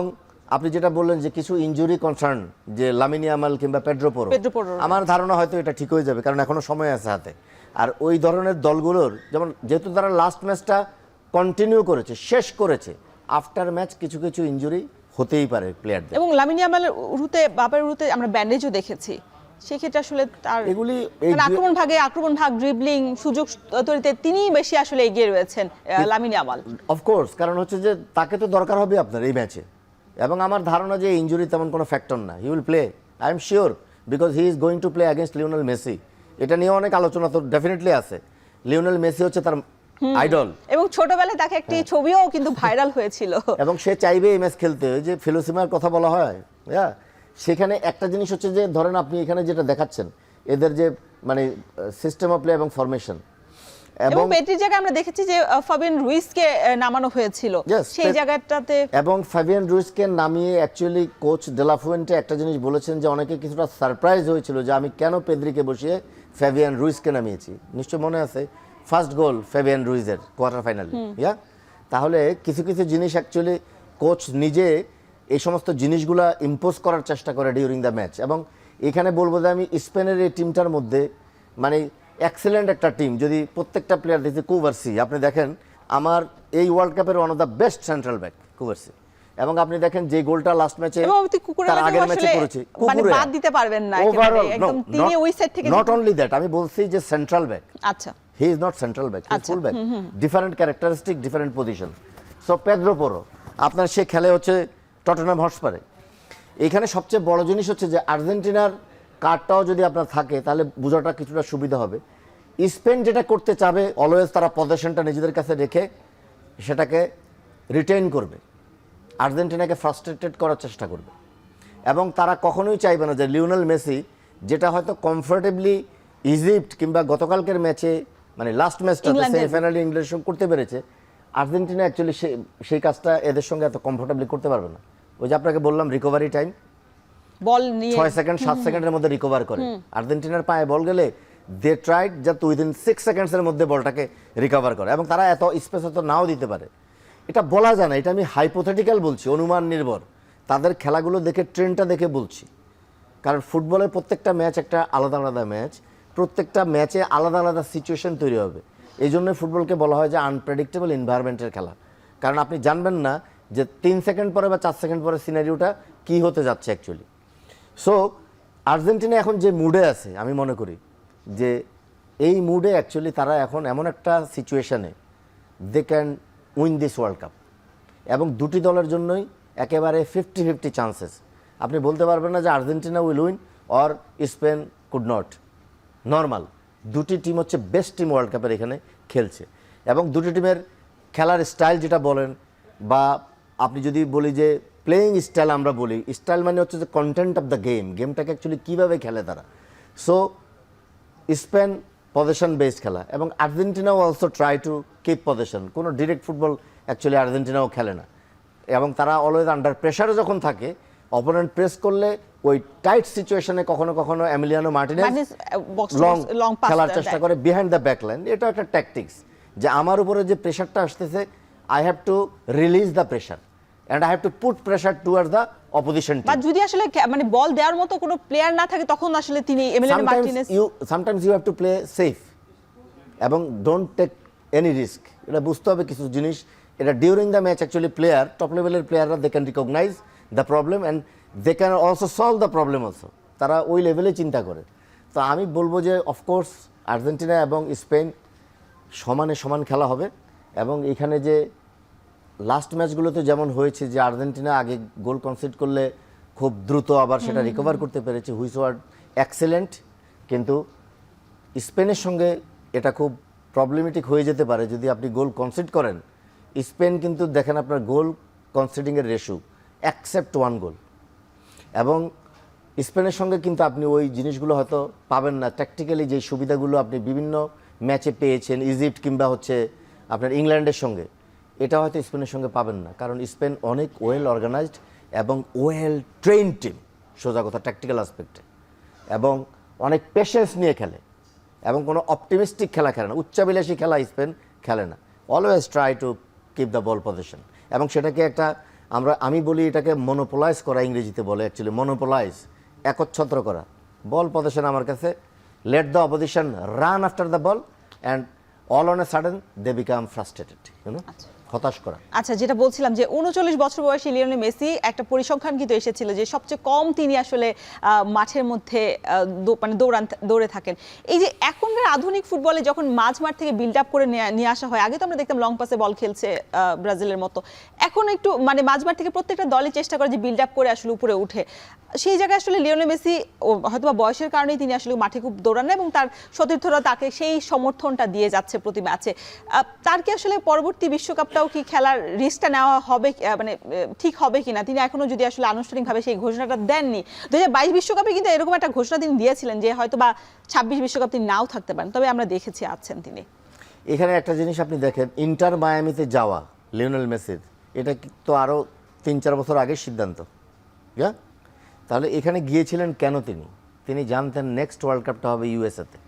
আপনি যেটা বললেন যে কিছু ইনজুরি কনসার্ন, যে লামিন ইয়ামাল কিংবা পেড্রো পোরো, আমার ধারণা হয়তো এটা ঠিক হয়ে যাবে, কারণ এখনো সময় আছে হাতে। আর ওই ধরনের দলগুলোর যেমন, যেহেতু তারা লাস্ট ম্যাচটা কন্টিনিউ করেছে, শেষ করেছে, আফটার ম্যাচ কিছু কিছু ইনজুরি হতেই পারে প্লেয়ারদের। এবং লামিন ইয়ামালের বাপের উরুতে আমরা ব্যান্ডেজও দেখেছি, সেক্ষেত্রে আসলে তার এগুলি আক্রমণ ভাগ ড্রিবলিং সুযোগ তৈরিতে তিনি বেশি আসলে এগিয়ে রয়েছেন লামিন ইয়ামাল। অফকোর্স, কারণ হচ্ছে যে তাকে তো দরকার হবে আপনার এই ম্যাচে, এবং আমার ধারণা যে ইনজুরি তেমন কোনো ফ্যাক্টর না, he will play, I am sure, because he is going to play against Lionel Messi. এটা নিয়ে অনেক আলোচনা তো ডেফিনেটলি আছে, লিওনেল মেসি হচ্ছে তার আইডল, এবং ছোটবেলায় তাকে একটি ছবিও কিন্তু ভাইরাল হয়েছিল, এবং সে চাইবে এই ম্যাচ খেলতে। ওই যে ফিলোসিমার কথা বলা হয়, হ্যাঁ, সেখানে একটা জিনিস হচ্ছে যে ধরেন আপনি এখানে যেটা দেখাচ্ছেন এদের যে মানে সিস্টেম অফ প্লে এবং ফরমেশন, এবং পেড্রির জায়গায় আমরা দেখেছি যে ফাবিয়ান রুইসকে নামানো হয়েছিল সেই জায়গাটাতে, এবং ফাবিয়ান রুইসকে নামিয়ে অ্যাকচুয়ালি কোচ ডেলা ফুয়েন্টে একটা জিনিস বলেছেন যে অনেকে কিছুটা সারপ্রাইজ হয়েছিল যে আমি কেন পেদ্রিকে বসিয়ে ফাবিয়ান রুইসকে নামিয়েছি। নিশ্চয় মনে আছে ফার্স্ট গোল ফাবিয়ান রুইসের কোয়ার্টার ফাইনালে, ইয়া। তাহলে কিছু কিছু জিনিস অ্যাকচুয়ালি কোচ নিজে এই সমস্ত জিনিসগুলা ইম্পোজ করার চেষ্টা করে ডিউরিং দ্য ম্যাচ। এবং এখানে বলবো যে আমি স্পেনের এই টিমটার মধ্যে মানে এক্সেলেন্ট একটা টিম, যদি প্রত্যেকটা প্লেয়ার দেখি, কুভার্সি আপনি দেখেন আমার এই ওয়ার্ল্ড কাপের one of the best central back কুভার্সি, এবং আপনি দেখেন যে গোলটা লাস্ট ম্যাচে তার আগের ম্যাচে করেছে, মানে বাদ দিতে পারবেন না, একদম তিনি ওই সাইড থেকে। নট অনলি দ্যাট, আমি বলছি যে সেন্ট্রাল ব্যাক, আচ্ছা, he is not central back, he is full back, different characteristic, different position. So Pedro Porro আপনার সে খেলে হচ্ছে টটেনহাম হটস্পারে। এখানে সবচেয়ে বড় জিনিস হচ্ছে যে আর্জেন্টিনার কার্ডটাও যদি আপনার থাকে তাহলে বোঝাটা কিছুটা সুবিধা হবে। স্পেন যেটা করতে চাবে অলওয়েজ তারা পজিশনটা নিজেদের কাছে রেখে সেটাকে রিটেইন করবে, আর্জেন্টিনাকে ফ্রাস্ট্রেটেড করার চেষ্টা করবে, এবং তারা কখনোই চাইবে না যে লিওনেল মেসি যেটা হয়তো কমফোর্টেবলি ইজিপ্ট কিংবা গতকালকের ম্যাচে মানে লাস্ট ম্যাচটাতে সেমিফাইনালে ইংল্যান্ডের সঙ্গে করতে পেরেছে, আর্জেন্টিনা অ্যাকচুয়ালি সেই কাজটা এদের সঙ্গে এত কমফোর্টেবলি করতে পারবে না। ওই যে আপনাকে বললাম রিকভারি টাইম, বল নিয়ে 6 সেকেন্ড 7 সেকেন্ডের মধ্যে রিকভার করে। আর্জেন্টিনার পায়ে বল গেলে দে ট্রাইড জাস্ট উইদিন 6 সেকেন্ডসের মধ্যে বলটাকে রিকভার করে, এবং তারা এত স্পেস হয়তো নাও দিতে পারে। এটা বলা যায় না, এটা আমি হাইপোথেটিক্যাল বলছি, অনুমান নির্ভর, তাদের খেলাগুলো দেখে ট্রেন্ডটা দেখে বলছি। কারণ ফুটবলের প্রত্যেকটা ম্যাচ একটা আলাদা আলাদা ম্যাচ, প্রত্যেকটা ম্যাচে আলাদা আলাদা সিচুয়েশন তৈরি হবে। এই জন্য ফুটবলকে বলা হয় যে আনপ্রেডিক্টেবল এনভায়রনমেন্টের খেলা, কারণ আপনি জানবেন না যে 3 সেকেন্ড পরে বা 4 সেকেন্ড পরে সিনারিওটা কী হতে যাচ্ছে অ্যাকচুয়ালি। সো আর্জেন্টিনা এখন যে মুডে আছে, আমি মনে করি যে এই মুডে অ্যাকচুয়ালি তারা এখন এমন একটা সিচুয়েশানে they can win this world cup, এবং দুটি দলের জন্যই একেবারে 50-50 চান্সেস। আপনি বলতে পারবেন না যে Argentina will win or Spain could not. Normal দুটি টিম হচ্ছে বেস্ট টিম ওয়ার্ল্ড কাপের এখানে খেলছে, এবং দুটি টিমের খেলার স্টাইল যেটা বলেন, বা আপনি যদি বলি যে প্লেয়িং স্টাইল, আমরা বলি স্টাইল মানে হচ্ছে যে কন্টেন্ট অফ দ্য গেম, গেমটাকে অ্যাকচুয়ালি কীভাবে খেলে তারা। সো স্পেন পজিশন বেসড খেলা, এবং আর্জেন্টিনাও also try to keep position. কোনো ডিরেক্ট ফুটবল অ্যাকচুয়ালি আর্জেন্টিনাও খেলে না, এবং তারা অলওয়েজ আন্ডার প্রেশারে যখন থাকে, অপোনেন্ট প্রেস করলে ওই টাইট সিচুয়েশনে কখনো কখনো এমিলিয়ানো মার্টিনেজ লং খেলার চেষ্টা করে বিহাইন্ড দ্য ব্যাকলাইন। এটা একটা ট্যাকটিক্স যে আমার উপরে যে প্রেশারটা আসতেছে, I have to release the pressure and I have to put pressure towards the opposition team. বা যদি আসলে মানে বল দেওয়ার মতো কোনো প্লেয়ার না থাকে, তখন আসলে তিনি Emiliano Martinez sometimes you have to play safe এবং ডোন্ট টেক এনি রিস্ক। এটা বুঝতে হবে কিছু জিনিস। এটা during the match actually player, top লেভেলের প্লেয়াররা they can recognise the problem and they can also solve the problem also. তারা ওই লেভেলে চিন্তা করে। তো আমি বলবো যে অফকোর্স আর্জেন্টিনা এবং স্পেন সমানে সমান খেলা হবে, এবং এখানে যে লাস্ট ম্যাচগুলোতে যেমন হয়েছে যে আর্জেন্টিনা আগে গোল কনসিড করলে খুব দ্রুত আবার সেটা রিকভার করতে পেরেছে, হুইচ ওয়ার এক্সেলেন্ট, কিন্তু স্পেনের সঙ্গে এটা খুব প্রবলেমেটিক হয়ে যেতে পারে যদি আপনি গোল কনসিড করেন। স্পেন কিন্তু দেখেন আপনার গোল কনসিডিংয়ের রেশু অ্যাকসেপ্ট 1 গোল, এবং স্পেনের সঙ্গে কিন্তু আপনি ওই জিনিসগুলো হয়তো পাবেন না। ট্যাকটিক্যালি যে সুবিধাগুলো আপনি বিভিন্ন ম্যাচে পেয়েছেন ইজিপ্ট কিংবা হচ্ছে আপনার ইংল্যান্ডের সঙ্গে, এটা হয়তো স্পেনের সঙ্গে পাবেন না, কারণ স্পেন অনেক ওয়েল অর্গানাইজড এবং ওয়েল ট্রেইন টিম, সোজা কথা ট্যাকটিক্যাল অ্যাসপেক্টে, এবং অনেক পেশেন্স নিয়ে খেলে, এবং কোনো অপটিমিস্টিক খেলা খেলে না, উচ্চাবিলাসী খেলা স্পেন খেলে না। Always try to keep the ball position, এবং সেটাকে একটা আমি বলি এটাকে মনোপোলাইজ করা, ইংরেজিতে বলে অ্যাকচুয়ালি মনোপোলাইজ, একচ্ছত্র করা। বল পজিশন আমার কাছে, let the opposition run after the ball and all on a sudden they become frustrated, হতাশ করা। আচ্ছা, যেটা বলছিলাম যে 39 বছর বয়সী লিওনেল মেসি, একটা পরিসংখ্যান কিন্তু এসেছিল যে সবচেয়ে কম তিনি আসলে মাঠের মধ্যে মানে দৌড়ে থাকেন। এই যে এখনকার আধুনিক ফুটবলে যখন মাঠ থেকে বিল্ড আপ করে নিয়ে আসা হয়, আগে তো আমরা দেখতাম লং পাসে বল খেলছে ব্রাজিলের মতো, এখন একটু মানে মাঠ থেকে প্রত্যেকটা দলই চেষ্টা করে যে বিল্ড আপ করে আসলে উপরে উঠে। সেই জায়গায় আসলে লিওনেল মেসি হয়তোবা বয়সের কারণেই তিনি আসলে মাঠে খুব দৌড়ান, এবং তার সতীর্থরা তাকে সেই সমর্থনটা দিয়ে যাচ্ছে প্রতি ম্যাচে। তার কি আসলে পরবর্তী বিশ্বকাপটাও কি খেলার রিস্কটা নেওয়া হবে, মানে ঠিক হবে কিনা? তিনি এখনো যদি আসলে আনুষ্ঠানিকভাবে সেই ঘোষণাটা দেননি। 2022 বিশ্বকাপে কিন্তু এরকম একটা ঘোষণা তিনি দিয়েছিলেন যে হয়তোবা 26 বিশ্বকাপ তিনি নাও থাকতে পারেন, তবে আমরা দেখেছি আছেন তিনি। এখানে একটা জিনিস আপনি দেখেন, ইন্টার মায়ামিতে যাওয়া লিওনেল মেসির, এটা তো আরও 3-4 বছর আগের সিদ্ধান্ত, হ্যাঁ? তাহলে এখানে গিয়েছিলেন কেন? তিনি জানতেন নেক্সট ওয়ার্ল্ড কাপটা হবে ইউএসএতে,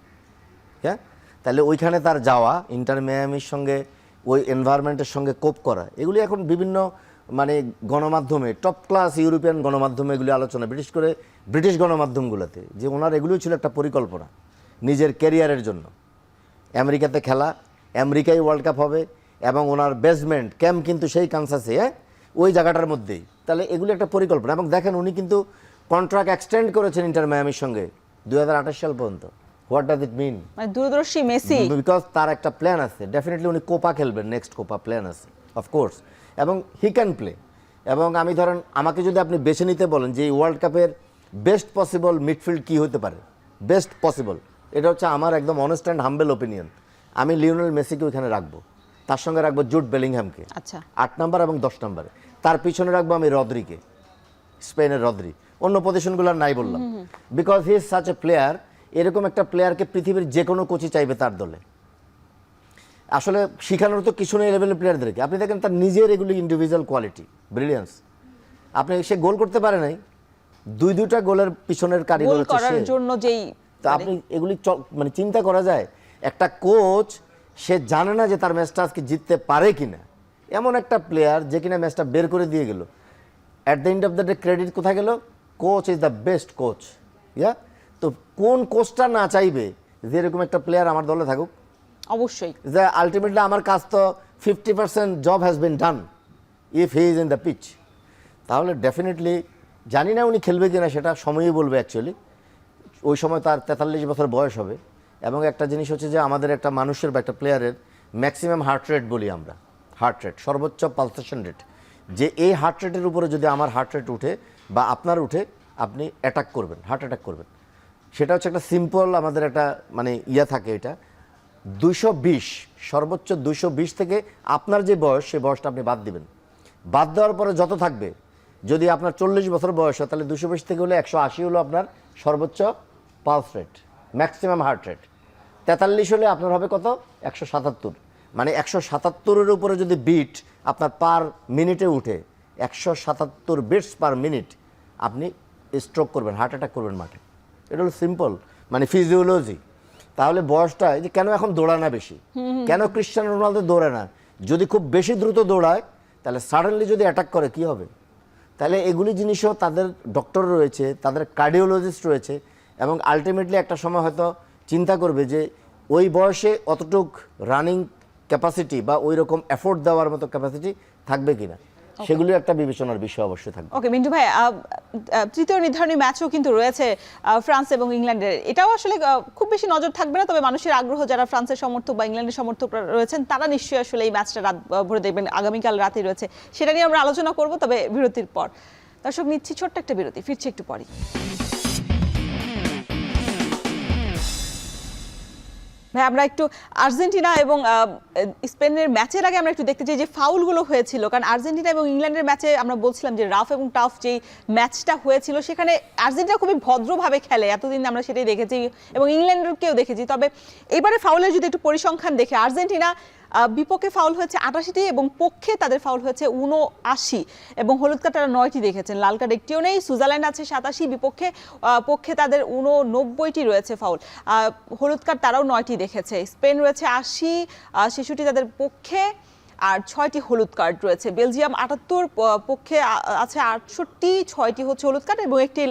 হ্যাঁ? তাহলে ওইখানে তার যাওয়া, ইন্টার মায়ামির সঙ্গে ওই এনভায়রনমেন্টের সঙ্গে কোপ করা, এগুলি এখন বিভিন্ন মানে গণমাধ্যমে, টপ ক্লাস ইউরোপিয়ান গণমাধ্যমে এগুলি আলোচনা, বিশেষ করে ব্রিটিশ গণমাধ্যমগুলোতে, যে ওনার এগুলোই ছিল একটা পরিকল্পনা নিজের ক্যারিয়ারের জন্য। আমেরিকাতে খেলা, আমেরিকায় ওয়ার্ল্ড কাপ হবে, এবং ওনার বেসমেন্ট ক্যাম্প কিন্তু সেই কানসাসে, ওই জায়গাটার মধ্যেই। তাহলে এগুলি একটা পরিকল্পনা, এবং দেখেন উনি কিন্তু কন্ট্রাক্ট এক্সটেন্ড করেছেন ইন্টার মায়ামির সঙ্গে 2028 সাল পর্যন্ত, হোয়াট ডাজ ইট মিন? মানে দূরদর্শী মেসি বিকজ তার একটা প্ল্যান আছে, ডেফিনেটলি উনি কোপা খেলবেন, নেক্সট কোপা প্ল্যান আছে অফকোর্স, এবং হি ক্যান প্লে। এবং আমি ধরেন আমাকে যদি আপনি বেছে নিতে বলেন যে এই ওয়ার্ল্ড কাপের বেস্ট পসিবল মিডফিল্ড কী হতে পারে, বেস্ট পসিবল, এটা হচ্ছে আমার একদম অনেস্ট অ্যান্ড হাম্বেল ওপিনিয়ন। আমি লিওনেল মেসিকে ওইখানে রাখবো, তার সঙ্গে রাখবো জুড বেলিংহ্যামকে আচ্ছা 8 নাম্বার এবং 10 নম্বরে, তার পিছনে রাখবো আমি রদ্রিকে, স্পেনের রদ্রি, অন্য পজিশনগুলো নাই বললাম, because he is such a player. এরকম একটা প্লেয়ারকে পৃথিবীর যে কোনো কোচই চাইবে তার দলে। আসলে শিখানোর তো কিছু নেই লেভেলের প্লেয়ারদেরকে, আপনি দেখেন তার নিজের এগুলি ইন্ডিভিজুয়াল কোয়ালিটি, ব্রিলিয়ান্স। আপনি সে গোল করতে পারে নাই, দুইটা গোলের পিছনের কারিগর গোল হচ্ছে করার সে। জন্য যেই তো আপনি এগুলি মানে চিন্তা করা যায়, একটা কোচ সে জানে না যে তার ম্যাচটা আজকে জিততে পারে কিনা, এমন একটা প্লেয়ার যে কিনা ম্যাচটা বের করে দিয়ে গেল। At the end of the day credit কোথায় গেল? Coach is the best coach. Yeah, তো কোন কোচটা না চাইবে যে এরকম একটা প্লেয়ার আমার দলে থাকুক? অবশ্যই যে আলটিমেটলি আমার কাজ তো 50% job has been done if he is in the pitch. তাহলে ডেফিনেটলি জানি না উনি খেলবে কিনা, সেটা সময়ই বলবে অ্যাকচুয়ালি। ওই সময় তার 43 বছর বয়স হবে। এবং একটা জিনিস হচ্ছে যে আমাদের একটা মানুষের বা একটা প্লেয়ারের ম্যাক্সিমাম হার্ট রেট বলি আমরা, হার্ট রেট, সর্বোচ্চ পালসেশন রেট, যে এই হার্ট রেটের উপরে যদি আমার হার্ট রেট উঠে বা আপনার উঠে, আপনি অ্যাটাক করবেন, হার্ট অ্যাটাক করবেন। সেটা হচ্ছে একটা সিম্পল আমাদের একটা মানে ইয়া থাকে, এটা 220, সর্বোচ্চ 220 থেকে আপনার যে বয়স, সেই বয়সটা আপনি বাদ দিবেন। বাদ দেওয়ার পরে যত থাকবে, যদি আপনার 40 বছর বয়স হয় তাহলে 220 থেকে হলে 180 হলো আপনার সর্বোচ্চ pulse rate, maximum heart rate. 43 হলে আপনার হবে কত? 177। মানে 177-এর উপরে যদি বিট আপনার পার মিনিটে উঠে, 177 বিটস পার মিনিট, আপনি স্ট্রোক করবেন, হার্ট অ্যাটাক করবেন মাঠে। এটা হলো সিম্পল মানে ফিজিওলজি। তাহলে বয়সটা, যে কেন এখন দৌড়ায় না বেশি, কেন ক্রিশ্চিয়ানো রোনালদো দৌড়ায় না? যদি খুব বেশি দ্রুত দৌড়ায় তাহলে সাডেনলি যদি অ্যাটাক করে কি হবে? তাহলে এগুলি জিনিসও তাদের ডক্টর রয়েছে, তাদের কার্ডিওলজিস্ট রয়েছে, এবং আলটিমেটলি একটা সময় হয়তো চিন্তা করবে যে ওই বয়সে অতটুক রানিং ক্যাপাসিটি বা ওই রকম এফোর্ট দেওয়ার মতো ক্যাপাসিটি থাকবে কিনা, সেগুলি একটা বিবেচনার বিষয় অবশ্যই থাকবে। ওকে মিন্টু ভাই, তৃতীয় নির্ধারণী ম্যাচও কিন্তু রয়েছে ফ্রান্স এবং ইংল্যান্ডের। এটাও আসলে খুব বেশি নজর থাকবে না, তবে মানুষের আগ্রহ, যারা ফ্রান্সের সমর্থক বা ইংল্যান্ডের সমর্থক রয়েছেন তারা নিশ্চয়ই আসলে এই ম্যাচটা রাত ভরে দেখবেন, আগামীকাল রাতে রয়েছে, সেটা নিয়ে আমরা আলোচনা করব, তবে বিরতির পর। দর্শক, নিচ্ছি ছোট্ট একটা বিরতি, ফিরছি একটু পরে। ভাই, আমরা একটু আর্জেন্টিনা এবং স্পেনের ম্যাচের আগে আমরা একটু দেখতে চাই যে ফাউলগুলো হয়েছিল, কারণ আর্জেন্টিনা এবং ইংল্যান্ডের ম্যাচে আমরা বলছিলাম যে রাফ এবং টাফ যেই ম্যাচটা হয়েছিল, সেখানে আর্জেন্টিনা খুবই ভদ্রভাবে খেলে, এতদিন আমরা সেটাই দেখেছি এবং ইংল্যান্ডকেও দেখেছি। তবে এবারে ফাউলের যদি একটু পরিসংখ্যান দেখে, আর্জেন্টিনা বিপক্ষে ফাউল হয়েছে 88টি এবং পক্ষে তাদের ফাউল হয়েছে 79, এবং হলুদ কার্ড তারা 9টি দেখেছেন, লাল কার্ড একটিও নেই। সুইজারল্যান্ড আছে 87, পক্ষে তাদের 89টি রয়েছে ফাউল, হলুদ কার্ড তারাও 9টি দেখেছে। স্পেন রয়েছে 80, 66টি তাদের পক্ষে আর 6টি হলুদ কার্ড রয়েছে। বেলজিয়াম 78, পক্ষে আছে 68, 6টি হচ্ছে হলুদ কার্ড এবং একটি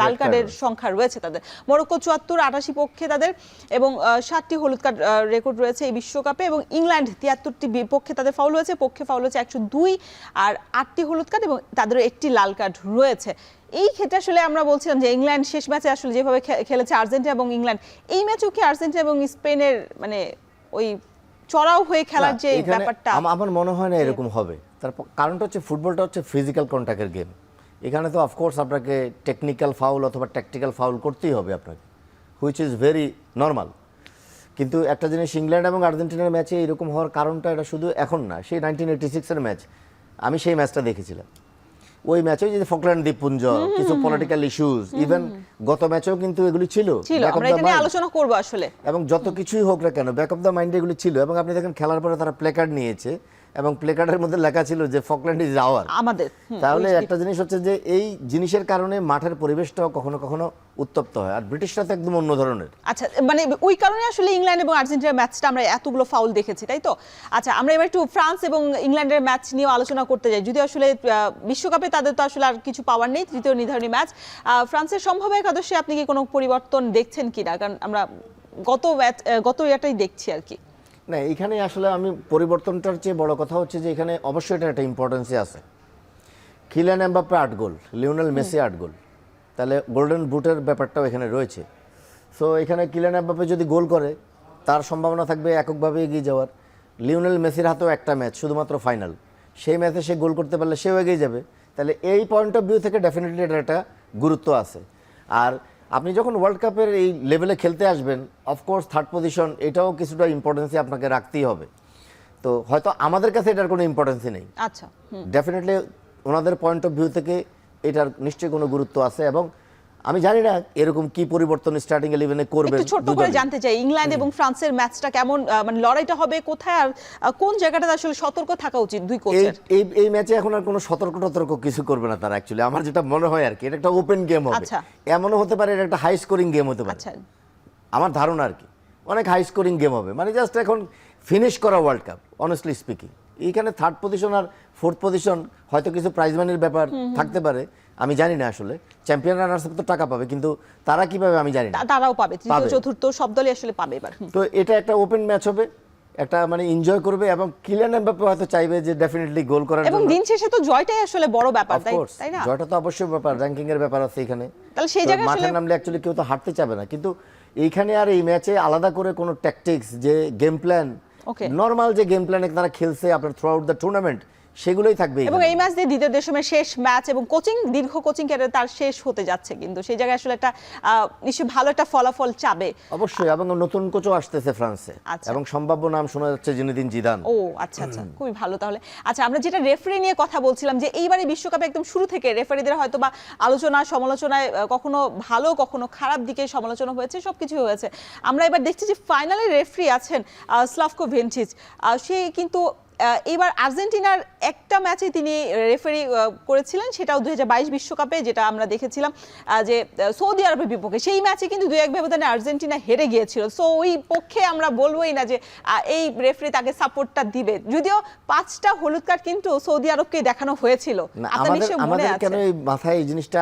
লাল কার্ডের সংখ্যা রয়েছে তাদের। মরক্কো 74, 88 পক্ষে তাদের এবং 7টি হলুদ কার্ড রেকর্ড রয়েছে এই বিশ্বকাপে। এবং ইংল্যান্ড 73টি বিপক্ষে তাদের ফাউল হয়েছে, পক্ষে ফাউল হয়েছে 102 আর 8টি হলুদ কার্ড এবং তাদের একটি লাল কার্ড রয়েছে। এই ক্ষেত্রে আসলে আমরা বলছিলাম যে ইংল্যান্ড শেষ ম্যাচে আসলে যেভাবে খেলেছে আর্জেন্টিনা এবং ইংল্যান্ড, এই ম্যাচেও কি আর্জেন্টিনা এবং স্পেনের মানে ওই চড়াও হয়ে খেলার যে ব্যাপারটা, আমার মনে হয় না এরকম হবে। তার কারণটা হচ্ছে ফুটবলটা হচ্ছে ফিজিক্যাল কন্ট্যাক্টের গেম। এখানে তো অফকোর্স আপনাকে টেকনিক্যাল ফাউল অথবা ট্যাকটিক্যাল ফাউল করতেই হবে আপনাকে, হুইচ ইজ ভেরি নর্মাল। কিন্তু একটা জিনিস, ইংল্যান্ড এবং আর্জেন্টিনার ম্যাচে এরকম হওয়ার কারণটা এটা শুধু এখন না, সেই 1986-এর ম্যাচ, আমি সেই ম্যাচটা দেখেছিলাম। ওই ম্যাচে যে ফকল্যান্ড দ্বীপপুঞ্জ, কিছু পলিটিক্যাল ইস্যুজ, ইভেন গত ম্যাচেও কিন্তু এগুলি ছিল, আমরা এটা নিয়ে আলোচনা করব আসলে। এবং যত কিছুই হোক না কেন, ব্যাক অফ দ্য মাইন্ডে এগুলি ছিল। এবং আপনি দেখেন খেলার পরে তারা প্লেকার্ড নিয়েছে এবং প্লেকার্ডের মধ্যে লেখা ছিল যে ফকল্যান্ড ইজ আওয়ার, আমাদের। তাহলে একটা জিনিস হচ্ছে যে এই জিনিসের কারণে মাঠের পরিবেশটাও কখনো কখনো উত্তপ্ত হয়, আর ব্রিটিশরা তো একদম অন্য ধরনের। আচ্ছা, মানে ওই কারণে আসলে ইংল্যান্ড এবং আর্জেন্টিনার ম্যাচটা আমরা এতগুলো ফাউল দেখেছি, তাই তো? আচ্ছা, আমরা এবার একটু ফ্রান্স এবং ইংল্যান্ডের ম্যাচ নিয়ে আলোচনা করতে যাই। যদি আসলে বিশ্বকাপে তাদের তো আসলে আর কিছু পাওয়ার নেই, তৃতীয় নির্ধারণী ম্যাচ। ফ্রান্সের সম্ভাব্য একাদশে আপনি কি কোনো পরিবর্তন দেখছেন কিনা? কারণ আমরা গত ইয়ারটাই দেখছি আর কি। না, এখানে আসলে আমি পরিবর্তনটার চেয়ে বড় কথা হচ্ছে যে এখানে অবশ্যই এটা একটা ইম্পর্টেন্সই আছে। কিলিয়ান এমবাপ্পে 8 গোল, লিওনেল মেসি 8 গোল, তাহলে গোল্ডেন বুটের ব্যাপারটাও এখানে রয়েছে। সো এখানে কিলিয়ান এমবাপ্পে যদি গোল করে তার সম্ভাবনা থাকবে এককভাবে এগিয়ে যাওয়ার। লিওনেল মেসির হাতেও একটা ম্যাচ শুধুমাত্র ফাইনাল, সেই ম্যাচে সে গোল করতে পারলে সেও এগিয়ে যাবে। তাহলে এই পয়েন্ট অফ ভিউ থেকে ডেফিনেটলি এটার একটা গুরুত্ব আছে। আর আপনি যখন ওয়ার্ল্ড কাপের এই লেভেলে খেলতে আসবেন, অফকোর্স থার্ড পজিশন এটাও কিছুটা ইম্পর্টেন্সই আপনাকে রাখতেই হবে। তো হয়তো আমাদের কাছে এটার কোনো ইম্পর্টেন্সই নেই, আচ্ছা ডেফিনেটলি ওনাদের পয়েন্ট অফ ভিউ থেকে এটার নিশ্চয়ই কোনো গুরুত্ব আছে। এবং আমি জানি না এরকম কি পরিবর্তন স্টার্টিং 11-এ করবে। একটু ছোট্ট করে জানতে চাই ইংল্যান্ড এবং ফ্রান্সের ম্যাচটা কেমন, মানে লড়াইটা হবে কোথায় আর কোন জায়গাটাতে আসলে সতর্ক থাকা উচিত দুই কোচের? এই ম্যাচে এখন আর কোনো সতর্ক কিছু করবে না তারা। অ্যাকচুয়ালি আমার যেটা মনে হয় আর কি, এটা একটা ওপেন গেম হবে। আচ্ছা। এমনও হতে পারে এটা একটা হাই স্কোরিং গেম হতে পারে। আচ্ছা, আমার ধারণা আর কি অনেক হাই স্কোরিং গেম হবে, মানে জাস্ট এখন ফিনিশ করা ওয়ার্ল্ড কাপ অনেস্টলি স্পিকিং। এইখানে থার্ড পজিশন আর ফোর্থ পজিশন হয়তো কিছু প্রাইজ মানির ব্যাপার থাকতে পারে, আমি জানি না। আসলে চ্যাম্পিয়ন রানার্স আপ তো টাকা পাবে, কিন্তু তারা কি পাবে আমি জানি না। তারাও পাবে, তৃতীয় চতুর্থ সব দলই আসলে পাবে এবার। তো এটা একটা ওপেন ম্যাচ হবে, একটা মানে এনজয় করবে। এবং কিলিয়ান এমবাপ্পে হয়তো চাইবে যে ডেফিনেটলি গোল করার এবং দিন শেষে তো জয়টাই আসলে বড় ব্যাপার, তাই না? জয়টা তো অবশ্যই ব্যাপার, র্যাঙ্কিং এর ব্যাপার আছে এখানে। তাহলে সেই জায়গায় মাঠে নামলে অ্যাকচুয়ালি কেউ তো হারতে চাবে না, কিন্তু এইখানে আর এই ম্যাচে আলাদা করে কোনো ট্যাকটিক্স যে গেম প্ল্যান, নরমাল যে গেম প্ল্যানে তারা খেলছে আপনার থ্রু আউট দ্য টুর্নামেন্ট সেগুলোই থাকবে। এবং এই ম্যাচ দিয়ে দ্বিতীয় দেশের শেষ ম্যাচ এবং কোচিং দীর্ঘ কোচিং ক্যারিয়ার তার শেষ হতে যাচ্ছে, কিন্তু সেই জায়গায় আসলে একটা নিশ্চয়ই ভালো একটা ফলাফল চাবে অবশ্যই। এবং নতুন কোচও আসতেছে ফ্রান্সে, এবং সম্ভাব্য নাম শোনা যাচ্ছে জিনেদিন জিদান। ও আচ্ছা আচ্ছা, খুবই ভালো। তাহলে আচ্ছা, আমরা যেটা রেফারি নিয়ে কথা বলছিলাম যে এইবারে বিশ্বকাপে একদম শুরু থেকে রেফারিদের হয়তো বা আলোচনা সমালোচনায় কখনো ভালো কখনো খারাপ দিকে সমালোচনা হয়েছে, সবকিছু হয়েছে। আমরা এবার দেখছি যে ফাইনালে রেফারি আছেন স্লাভকো ভেনচিচ, সে কিন্তু এবার আর্জেন্টিনার একটা ম্যাচে তিনি রেফারি করেছিলেন, সেটাও 2022 বিশ্বকাপে, যেটা আমরা দেখেছিলাম যে সৌদি আরবের বিপক্ষে। সেই ম্যাচে কিন্তু 2-1 ব্যবধানে আর্জেন্টিনা হেরে গিয়েছিল। সো ওই পক্ষে আমরা বলবোই না যে এই রেফারি তাকে সাপোর্টটা দিবে, যদিও 5টা হলুদ কার্ড কিন্তু সৌদি আরবকে দেখানো হয়েছিল। আমাদের কেন এই মাথায় এই জিনিসটা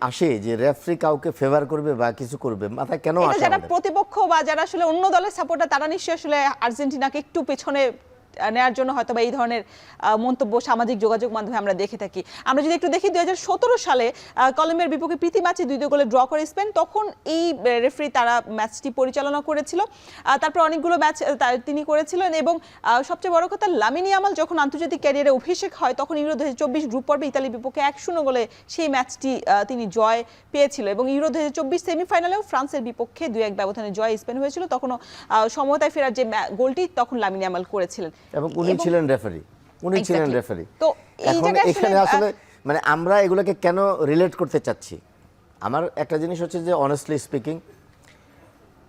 আসে যে রেফারি কাউকে ফেভার করবে বা কিছু করবে, মাথায় কেন আসে? যারা প্রতিপক্ষ বা যারা আসলে অন্য দলের সাপোর্টার তারা নিশ্চয়ই আসলে আর্জেন্টিনাকে একটু পেছনে নেওয়ার জন্য হয়তো বা এই ধরনের মন্তব্য সামাজিক যোগাযোগ মাধ্যমে আমরা দেখে থাকি। আমরা যদি একটু দেখি 2017 সালে কলম্বিয়ার বিপক্ষে প্রীতি ম্যাচে 2-2 গোলে ড্র করে স্পেন, তখন এই রেফারি তারা ম্যাচটি পরিচালনা করেছিল। তারপর অনেকগুলো ম্যাচ তিনি করেছিলেন। এবং সবচেয়ে বড় কথা, লামিন ইয়ামাল যখন আন্তর্জাতিক ক্যারিয়ারে অভিষেক হয় তখন ইউরো 2024 গ্রুপ পর্বে ইতালির বিপক্ষে 1-0 গোলে সেই ম্যাচটি তিনি জয় পেয়েছিল। এবং ইউরো 2024 সেমিফাইনালেও ফ্রান্সের বিপক্ষে 2-1 ব্যবধানে জয় স্পেন হয়েছিল, তখনও সমতায় ফেরার যে গোলটি তখন লামিন ইয়ামাল করেছিলেন এবং উনি ছিলেন রেফারি। তো এখানে আসলে মানে আমরা এগুলোকে কেন রিলেট করতে চাচ্ছি, আমার একটা জিনিস হচ্ছে যে honestly speaking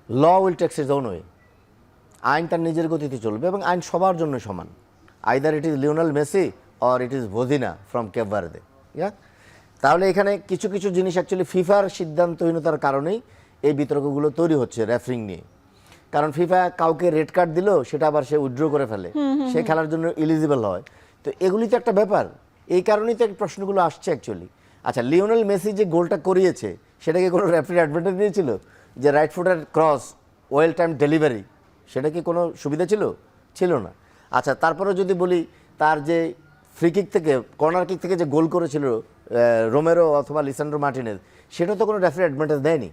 law will takes its own way. আইন তার নিজের গতিতে চলবে এবং আইন সবার জন্য সমান, either it is Lionel Messi or it is Vozinha from Cape Verde. তাহলে এখানে কিছু কিছু জিনিস অ্যাকচুয়ালি ফিফার সিদ্ধান্তহীনতার কারণেই এই বিতর্কগুলো তৈরি হচ্ছে রেফারিং নিয়ে। কারণ ফিফা কাউকে রেড কার্ড দিল, সেটা আবার সে উইথড্র করে ফেলে, সে খেলার জন্য এলিজিবল হয়। তো এগুলি তো একটা ব্যাপার, এই কারণেই তো প্রশ্নগুলো আসছে অ্যাকচুয়ালি। আচ্ছা, লিওনেল মেসি যে গোলটা করিয়েছে সেটাকে কোনো রেফারি অ্যাডভান্টেজ দিয়েছিল? যে রাইট ফুটের ক্রস ওয়েল টাইম ডেলিভারি, সেটা কি কোনো সুবিধা ছিল না? আচ্ছা, তারপরে যদি বলি তার যে ফ্রি কিক থেকে কর্নার কিক থেকে যে গোল করেছিল রোমেরো অথবা লিসান্ড্রো মার্টিনেজ, সেটা তো কোনো রেফারি অ্যাডভান্টেজ দেয়নি।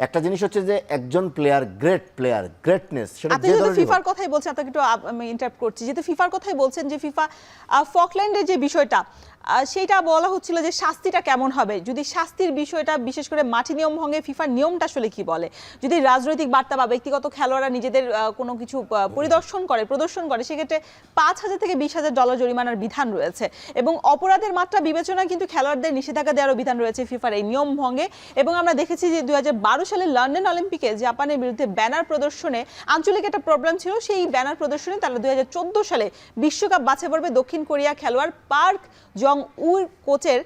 একটা জিনিস হচ্ছে যে একজন প্লেয়ার গ্রেটনেস, সেটা যে ধরনের ফিফার কথাই বলছেন, আপনাকে একটু আমি ইন্টারাপ্ট করছি, যেহেতু ফিফার কথাই বলছেন যে ফিফা ফকল্যান্ডের যে বিষয়টা সেইটা বলা হচ্ছিল যে শাস্তিটা কেমন হবে, যদি শাস্তির বিষয়টা বিশেষ করে মাঠে নিয়ম ভঙ্গে ফিফার নিয়মটা আসলে কি বলে, যদি রাজনৈতিক বার্তা বা ব্যক্তিগত খেলোয়াড়রা নিজেদের কোনো কিছু প্রদর্শন করে সেক্ষেত্রে $5,000 থেকে $20,000 জরিমানার বিধান রয়েছে। এবং অপরাধের মাত্রা বিবেচনা কিন্তু খেলোয়াড়দের নিষেধাজ্ঞা দেওয়ারও বিধান রয়েছে ফিফার এই নিয়ম ভঙ্গে। এবং আমরা দেখেছি যে 2012 সালে লন্ডন অলিম্পিকে জাপানের বিরুদ্ধে ব্যানার প্রদর্শনে আঞ্চলিক একটা প্রবলেম ছিল, সেই ব্যানার প্রদর্শনে তারা 2014 সালে বিশ্বকাপ বাছাই পর্বে দক্ষিণ কোরিয়া খেলোয়াড় পার্ক জং উর কোচের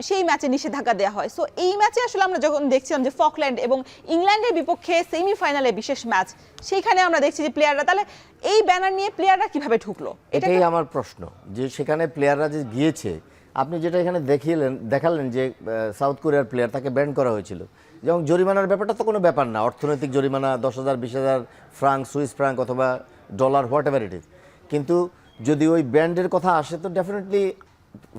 সেই ম্যাচে নিষেধাজ্ঞা দেওয়া হয়। সো এই ম্যাচে আসলে আমরা যখন দেখছিলাম যে ফকল্যান্ড এবং ইংল্যান্ডের বিপক্ষে সেমিফাইনালে বিশেষ ম্যাচ, সেইখানে আমরা দেখছি যে প্লেয়াররা, তাহলে এই ব্যানার নিয়ে প্লেয়াররা কিভাবে ঢুকলো, এটাই আমার প্রশ্ন। যে সেখানে প্লেয়াররা যে গিয়েছে, আপনি যেটা এখানে দেখালেন যে সাউথ কোরিয়ার প্লেয়ার, তাকে ব্যান করা হয়েছিল। যেমন জরিমানার ব্যাপারটা তো কোনো ব্যাপার না, অর্থনৈতিক জরিমানা 10,000 20,000 ফ্রাঙ্ক, সুইস ফ্রাঙ্ক অথবা dollar, what ever it is. কিন্তু যদি ওই ব্যান্ডের কথা আসে তো ডেফিনেটলি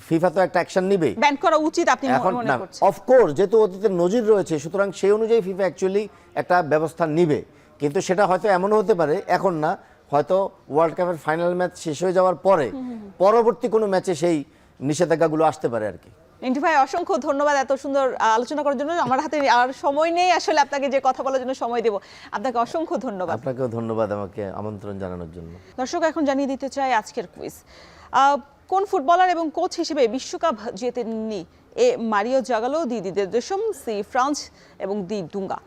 ফিফা তো একটা অ্যাকশন নিবে ব্যান করা উচিত আপনি এখন মনে না, করছেন? অফকোর্স যেহেতু অতীতে নজির রয়েছে, সুতরাং সেই অনুযায়ী ফিফা অ্যাকচুয়ালি একটা ব্যবস্থা নিবে, কিন্তু সেটা হয়তো এমনও হতে পারে এখন না, হয়তো ওয়ার্ল্ড কাপের ফাইনাল ম্যাচ শেষ হয়ে যাওয়ার পরে পরবর্তী কোনো ম্যাচে সেই নিষেধাজ্ঞাগুলো আসতে পারে আর কি। রিন্টু ভাই অসংখ্য ধন্যবাদ এত সুন্দর আলোচনা করার জন্য। আমার হাতে আর সময় নেই আসলে আপনাকে যে কথা বলার জন্য সময় দেব। আপনাকে অসংখ্য ধন্যবাদ। আপনাকেও ধন্যবাদ আমাকে আমন্ত্রণ জানানোর জন্য। দর্শক, এখন জানিয়ে দিতে চাই আজকের কুইজ। কোন ফুটবলার এবং কোচ হিসেবে বিশ্বকাপ জেতেননি? এ মারিও জাগালো, দিদিদের দেশম, সি ফ্রান্স এবং দি ডুঙ্গা।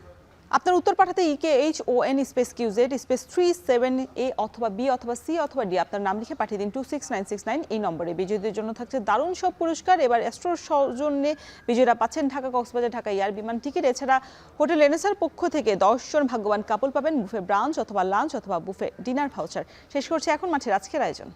আপনার উত্তর পাঠাতে EKHON space QZ space 37A অথবা B অথবা C অথবা D আপনার নাম লিখে পাঠিয়ে দিন 26969 এই নম্বরে। বিজয়ীদের জন্য থাকছে দারুণ সব পুরস্কার। এবার অ্যাস্ট্রোর সৌজন্যে বিজয়ীরা পাচ্ছেন ঢাকা কক্সবাজার ঢাকা এয়ার বিমান টিকিট। এছাড়া হোটেল এনএসআর পক্ষ থেকে 10 জন ভাগ্যবান কাপল পাবেন বুফে ব্রাঞ্চ অথবা লাঞ্চ অথবা বুফে ডিনার ভাউচার। শেষ করছে এখন মাঠের আজকের আয়োজন।